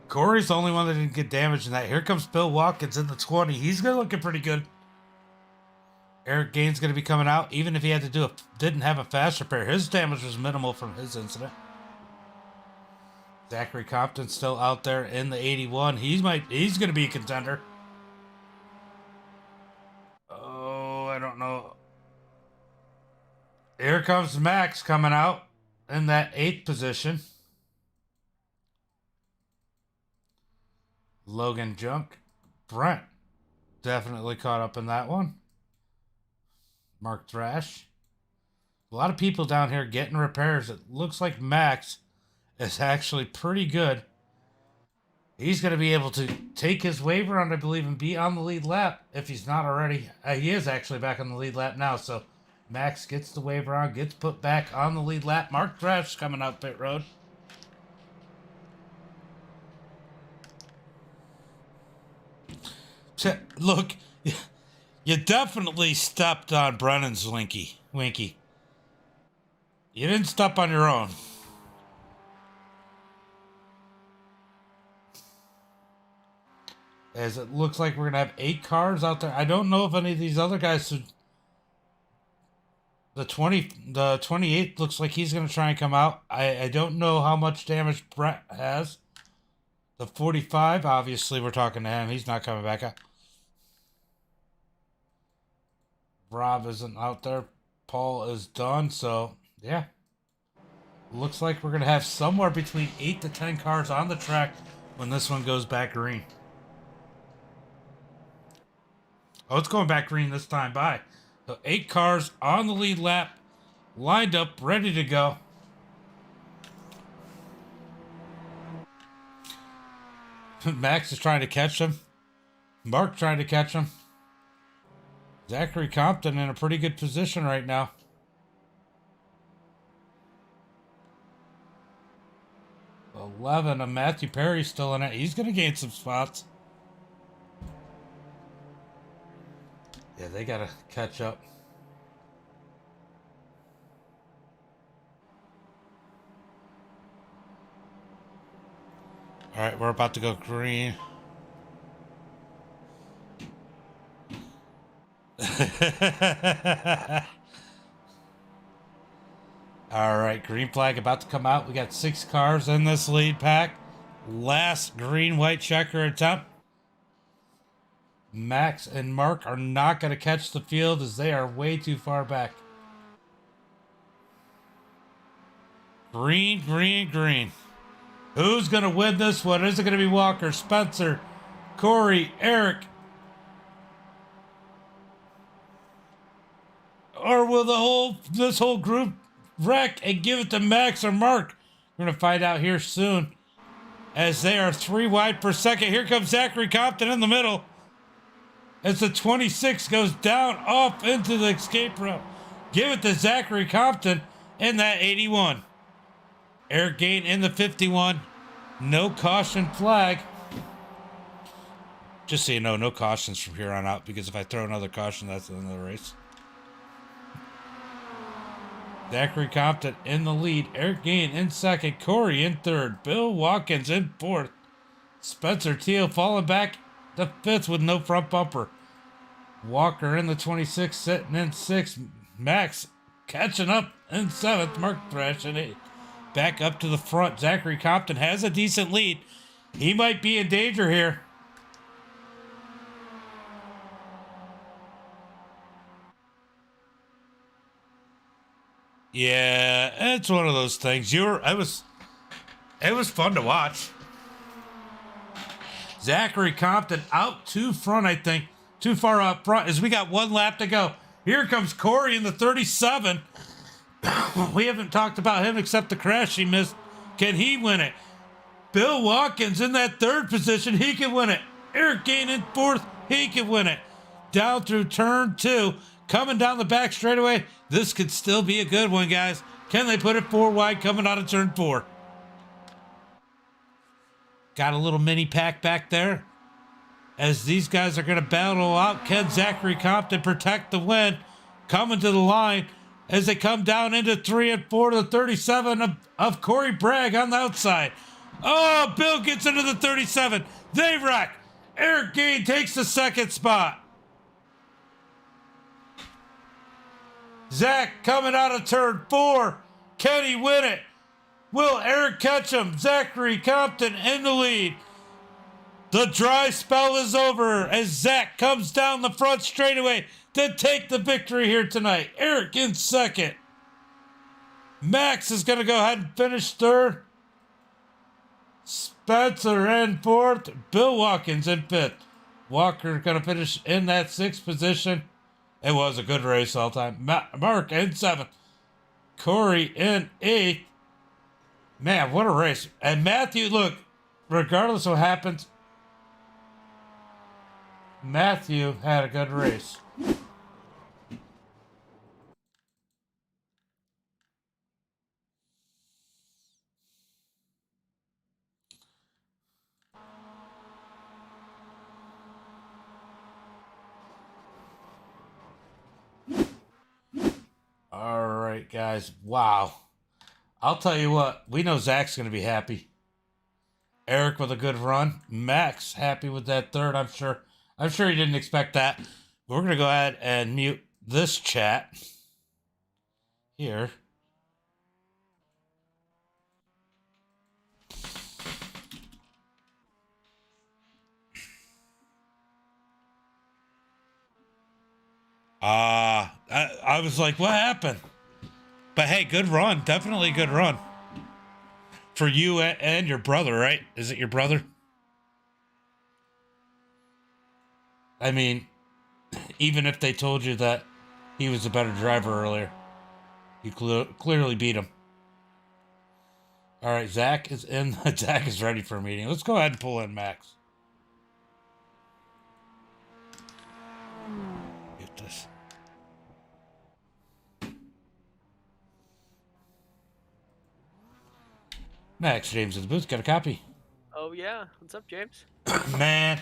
[SPEAKER 1] Corey's the only one that didn't get damaged in that. Here comes Bill Watkins in the 20. He's looking pretty good. Eric Gaines going to be coming out, even if he had to didn't have a fast repair. His damage was minimal from his incident. Zachary Compton's still out there in the 81. He's going to be a contender. I don't know. Here comes Max coming out in that 8th position. Logan Junk. Brent definitely caught up in that one. Mark Thrash. A lot of people down here getting repairs. It looks like Max is actually pretty good. He's going to be able to take his waiver on, I believe, and be on the lead lap if he's not already. He is actually back on the lead lap now. So Max gets the waiver on, gets put back on the lead lap. Mark Thrash coming out pit road. Look, you definitely stepped on Brennan's Winky. You didn't step on your own. As it looks like we're going to have 8 cars out there. I don't know if any of these other guys should... The 28 looks like he's going to try and come out. I don't know how much damage Brett has. The 45, obviously we're talking to him. He's not coming back up. Rob isn't out there. Paul is done. So, yeah. Looks like we're going to have somewhere between 8 to 10 cars on the track when this one goes back green. Oh, it's going back green this time. Bye. So 8 cars on the lead lap, lined up, ready to go. Max is trying to catch him. Mark trying to catch him. Zachary Compton in a pretty good position right now. $11 and Matthew Perry still in it. He's going to gain some spots. Yeah, they got to catch up. All right, we're about to go green. All right, green flag about to come out. We got 6 cars in this lead pack. Last green-white checker attempt. Max and Mark are not going to catch the field as they are way too far back. Green, green, green. Who's going to win this one? Is it going to be Walker, Spencer, Corey, Eric? Or will this whole group wreck and give it to Max or Mark? We're going to find out here soon. As they are 3 wide per second. Here comes Zachary Compton in the middle. As the 26 goes down off into the escape route. Give it to Zachary Compton in that 81. Eric Gain in the 51. No caution flag. Just so you know, no cautions from here on out, because if I throw another caution, that's the end of the race. Zachary Compton in the lead. Eric Gain in second. Corey in third. Bill Watkins in fourth. Spencer Teal falling back to fifth with no front bumper. Walker in the 26, sitting in sixth. Max catching up in seventh. Mark Thresh in eighth. Back up to the front. Zachary Compton has a decent lead. He might be in danger here. Yeah, it's one of those things. It was fun to watch. Zachary Compton out too front, I think. Too far up front as we got 1 lap to go. Here comes Corey in the 37. We haven't talked about him except the crash he missed. Can he win it? Bill Watkins in that third position. He can win it. Eric Gain in fourth. He can win it. Down through turn 2. Coming down the back straightaway. This could still be a good one, guys. Can they put it 4 wide coming out of turn 4? Got a little mini pack back there. As these guys are going to battle out. Can Zachary Compton protect the win? Coming to the line as they come down into 3 and 4 to the 37 of Corey Bragg on the outside. Oh, Bill gets into the 37. They wreck. Eric Gain takes the second spot. Zach coming out of turn 4. Can he win it? Will Eric catch him? Zachary Compton in the lead. The dry spell is over as Zach comes down the front straightaway to take the victory here tonight. Eric in second. Max is going to go ahead and finish third. Spencer in fourth. Bill Watkins in fifth. Walker going to finish in that 6th position. It was a good race all time. Mark in 7th. Corey in 8th. Man, what a race. And Matthew, look, regardless of what happens, Matthew had a good race. All right, guys. Wow. I'll tell you what. We know Zach's going to be happy. Eric with a good run. Max happy with that third, I'm sure. I'm sure he didn't expect that. We're going to go ahead and mute this chat here. I was like, what happened? But hey, good run. Definitely a good run. For you and your brother, right? Is it your brother? I mean, even if they told you that he was a better driver earlier, you clearly beat him. All right, Zach is in. Zach is ready for a meeting. Let's go ahead and pull in Max. Get this. Max James in the booth. Got a copy.
[SPEAKER 6] Oh, yeah. What's up, James?
[SPEAKER 1] Man,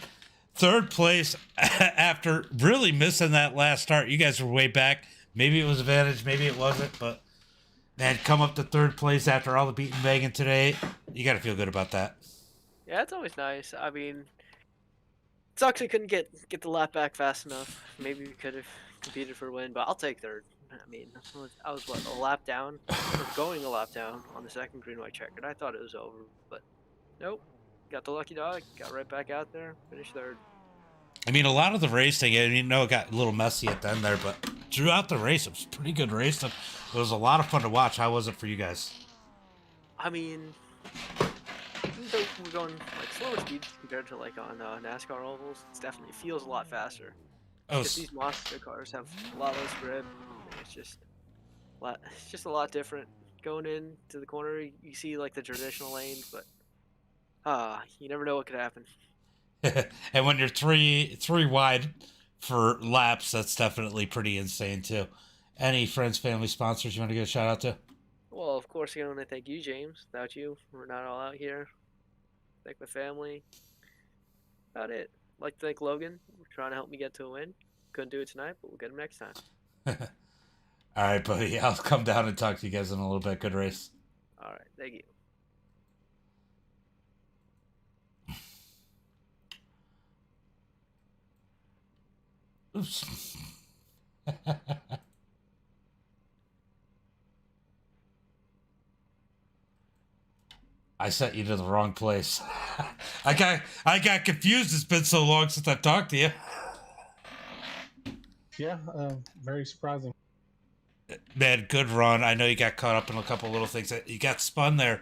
[SPEAKER 1] third place after really missing that last start. You guys were way back. Maybe it was advantage, maybe it wasn't, but man, come up to third place after all the beating Megan today. You got to feel good about that.
[SPEAKER 6] Yeah, it's always nice. I mean, sucks I couldn't get the lap back fast enough. Maybe we could have competed for a win, but I'll take third. I mean, I was what, a lap down? Or going a lap down on the second green-white checkered. I thought it was over, but nope. Got the lucky dog, got right back out there, finished third. I
[SPEAKER 1] mean, a lot of the racing, I know it got a little messy at the end there, but throughout the race, it was a pretty good race. It was a lot of fun to watch. How was it for you guys?
[SPEAKER 6] I mean, we're going like slower speeds compared to like on NASCAR ovals. It definitely feels a lot faster.
[SPEAKER 1] Oh,
[SPEAKER 6] these monster cars have a lot less grip. It's just It's just a lot different. Going into the corner, you see like the traditional lanes, but you never know what could happen.
[SPEAKER 1] And when you're three wide for laps, that's definitely pretty insane too. Any friends, family, sponsors you want to give a shout out to?
[SPEAKER 6] Well, of course, I want to thank you, James. Without you, we're not all out here. Thank my family. About it. I'd like to thank Logan for trying to help me get to a win. Couldn't do it tonight, but we'll get him next time.
[SPEAKER 1] All right, buddy. I'll come down and talk to you guys in a little bit. Good race.
[SPEAKER 6] All right, thank you.
[SPEAKER 1] Oops. I sent you to the wrong place. I got confused. It's been so long since I've talked to you.
[SPEAKER 7] Yeah, very surprising.
[SPEAKER 1] Man, good run. I know you got caught up in a couple little things. You got spun there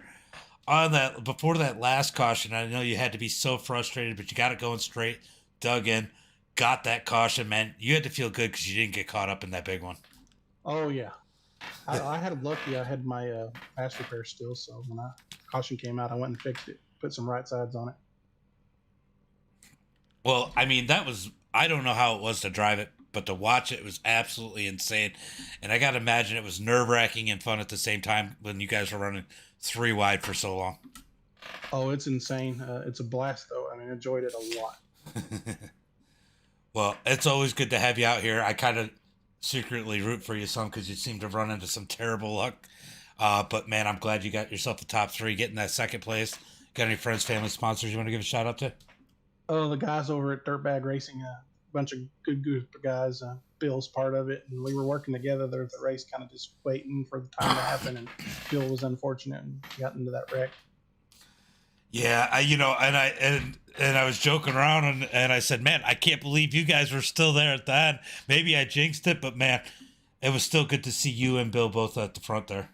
[SPEAKER 1] on that before that last caution. I know you had to be so frustrated, but you got it going straight, dug in, got that caution, man. You had to feel good because you didn't get caught up in that big one.
[SPEAKER 7] Oh yeah, I had lucky. I had my fast repair still, so when caution came out, I went and fixed it, put some right sides on it.
[SPEAKER 1] Well, I mean, I don't know how it was to drive it, but to watch it was absolutely insane. And I got to imagine it was nerve-wracking and fun at the same time when you guys were running 3 wide for so long.
[SPEAKER 7] Oh, it's insane. It's a blast, though. I mean, I enjoyed it a lot.
[SPEAKER 1] Well, it's always good to have you out here. I kind of secretly root for you some because you seem to run into some terrible luck. But, man, I'm glad you got yourself the top 3, getting that second place. Got any friends, family, sponsors you want to give a shout-out to?
[SPEAKER 7] Oh, the guys over at Dirtbag Racing, a bunch of good group of guys. Bill's part of it, and we were working together there at the race, kind of just waiting for the time to happen, and Bill was unfortunate and got into that wreck.
[SPEAKER 1] Yeah, I was joking around and I said, man, I can't believe you guys were still there at the end. Maybe I jinxed it, but man, it was still good to see you and Bill both at the front there.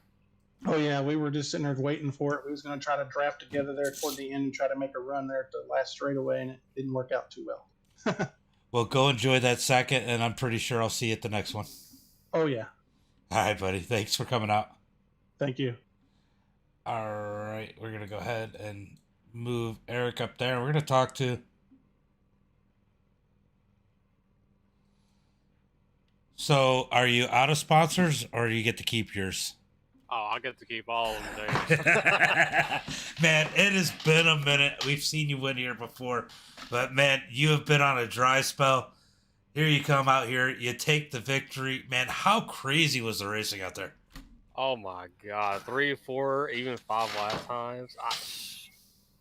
[SPEAKER 7] Oh yeah, we were just sitting there waiting for it. We was going to try to draft together there toward the end and try to make a run there at the last straightaway, and it didn't work out too well.
[SPEAKER 1] Well, go enjoy that second, and I'm pretty sure I'll see you at the next one.
[SPEAKER 7] Oh yeah.
[SPEAKER 1] All right, buddy. Thanks for coming out.
[SPEAKER 7] Thank you.
[SPEAKER 1] All right, we're gonna go ahead and move Eric up there. We're gonna talk to. So, are you out of sponsors, or do you get to keep yours?
[SPEAKER 3] Oh, I get to keep all of them.
[SPEAKER 1] Man, it has been a minute. We've seen you win here before, but man, you have been on a dry spell. Here you come out here. You take the victory. Man, how crazy was the racing out there?
[SPEAKER 3] Oh my God, 3, 4, even 5 last times.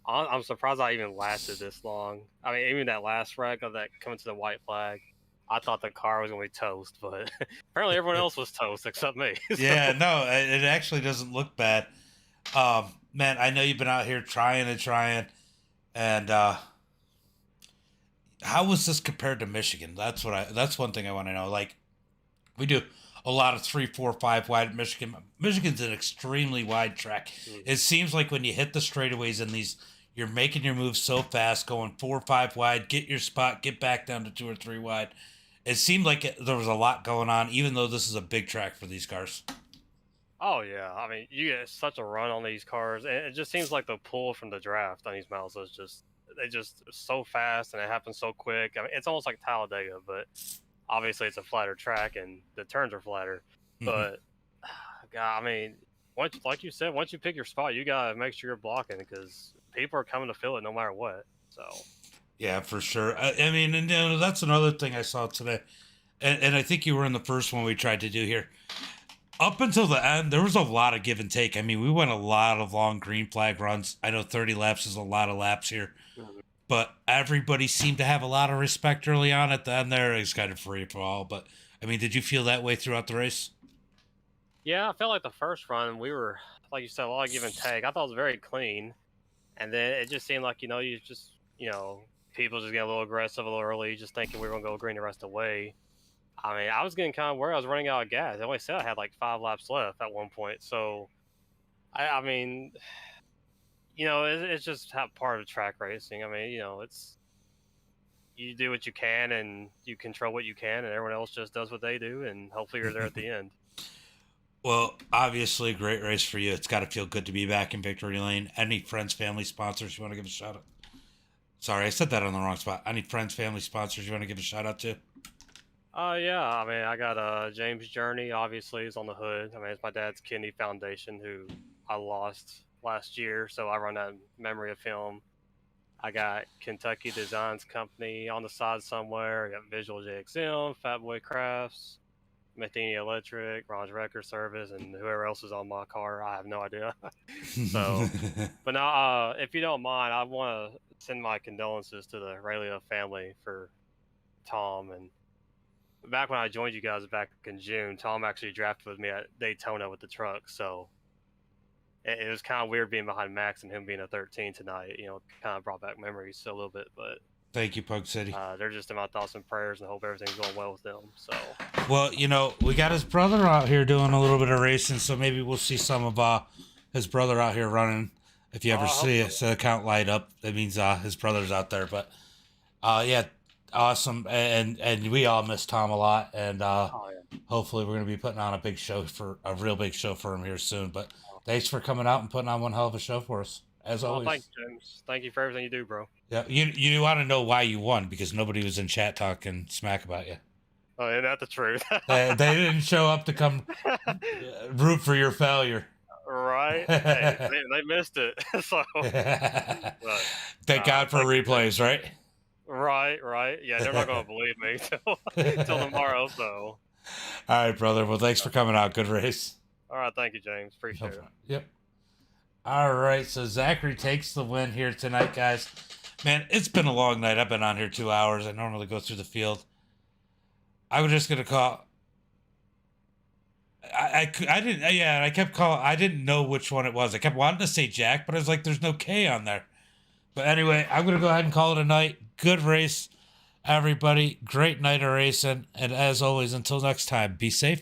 [SPEAKER 3] I'm surprised I even lasted this long. I mean, even that last wreck of that coming to the white flag, I thought the car was going to be toast, but apparently everyone else was toast except me.
[SPEAKER 1] Yeah, no, it actually doesn't look bad. Man, I know you've been out here trying, and how was this compared to Michigan? That's one thing I want to know. Like, we do a lot of 3, 4, 5 wide at Michigan. Michigan's an extremely wide track. It seems like when you hit the straightaways in these, you're making your moves so fast, going 4 or 5 wide, get your spot, get back down to 2 or 3 wide. It seemed like there was a lot going on, even though this is a big track for these cars.
[SPEAKER 3] Oh, yeah. I mean, you get such a run on these cars, and it just seems like the pull from the draft on these Mazdas they just so fast, and it happens so quick. I mean, it's almost like Talladega, but obviously it's a flatter track, and the turns are flatter. But, God, I mean, like you said, once you pick your spot, you got to make sure you're blocking because people are coming to fill it no matter what. So...
[SPEAKER 1] Yeah, for sure. I mean, and that's another thing I saw today. And I think you were in the first one we tried to do here. Up until the end, there was a lot of give and take. I mean, we went a lot of long green flag runs. I know 30 laps is a lot of laps here. But everybody seemed to have a lot of respect early on at the end there. It was kind of free for all. But, I mean, did you feel that way throughout the race?
[SPEAKER 3] Yeah, I felt like the first run, we were, like you said, a lot of give and take. I thought it was very clean. And then it just seemed like, people just get a little aggressive a little early, just thinking we were going to go green the rest of the way. I mean, I was getting kind of worried. I was running out of gas. I always said I had like 5 laps left at one point. So, I mean, it's just part of track racing. I mean, it's you do what you can and you control what you can, and everyone else just does what they do, and hopefully you're there at the end.
[SPEAKER 1] Well, obviously, great race for you. It's got to feel good to be back in victory lane. Any friends, family, sponsors you want to give a shout out? Sorry, I said that on the wrong spot. Any friends, family, sponsors you want to give a shout out to?
[SPEAKER 3] Yeah, I mean, I got James Journey, obviously, is on the hood. I mean, it's my dad's kidney foundation, who I lost last year, so I run that in memory of him. I got Kentucky Designs Company on the side somewhere. I got Visual JXM, Fatboy Crafts, Matheny Electric, Ron's Record Service, and whoever else is on my car. I have no idea. So, but now, if you don't mind, I want to send my condolences to the Rayleigh family for Tom. And back when I joined you guys back in June, Tom actually drafted with me at Daytona with the truck. So it was kind of weird being behind Max and him being a 13 tonight. You know, kind of brought back memories a little bit, but
[SPEAKER 1] Thank you, Pug City.
[SPEAKER 3] they're just in my thoughts and prayers, and I hope everything's going well with them. So,
[SPEAKER 1] Well, you know, we got his brother out here doing a little bit of racing, so maybe we'll see some of his brother out here running. If you ever see it, so the account light up, that means his brother's out there. But yeah, awesome, and we all miss Tom a lot, and hopefully we're gonna be putting on a real big show for him here soon. But thanks for coming out and putting on one hell of a show for us, as always.
[SPEAKER 3] Thank you, James. Thank you for everything you do, bro.
[SPEAKER 1] Yeah, you want to know why you won, because nobody was in chat talking smack about you.
[SPEAKER 3] Oh, isn't that the truth?
[SPEAKER 1] They didn't show up to come root for your failure.
[SPEAKER 3] Right? Hey, they missed it. So,
[SPEAKER 1] thank God for replays, right?
[SPEAKER 3] Right. Yeah, they're not gonna believe me till tomorrow. So,
[SPEAKER 1] all right, brother. Well, thanks for coming out. Good race.
[SPEAKER 3] all right, thank you, James. Appreciate it.
[SPEAKER 1] Yep. All right, so Zachary takes the win here tonight, guys. Man, it's been a long night. I've been on here 2 hours. I normally go through the field. I was just gonna call. I didn't. Yeah, I kept calling. I didn't know which one it was. I kept wanting to say Jack, but I was like, "There's no K on there." But anyway, I'm gonna go ahead and call it a night. Good race, everybody. Great night of racing, and as always, until next time, be safe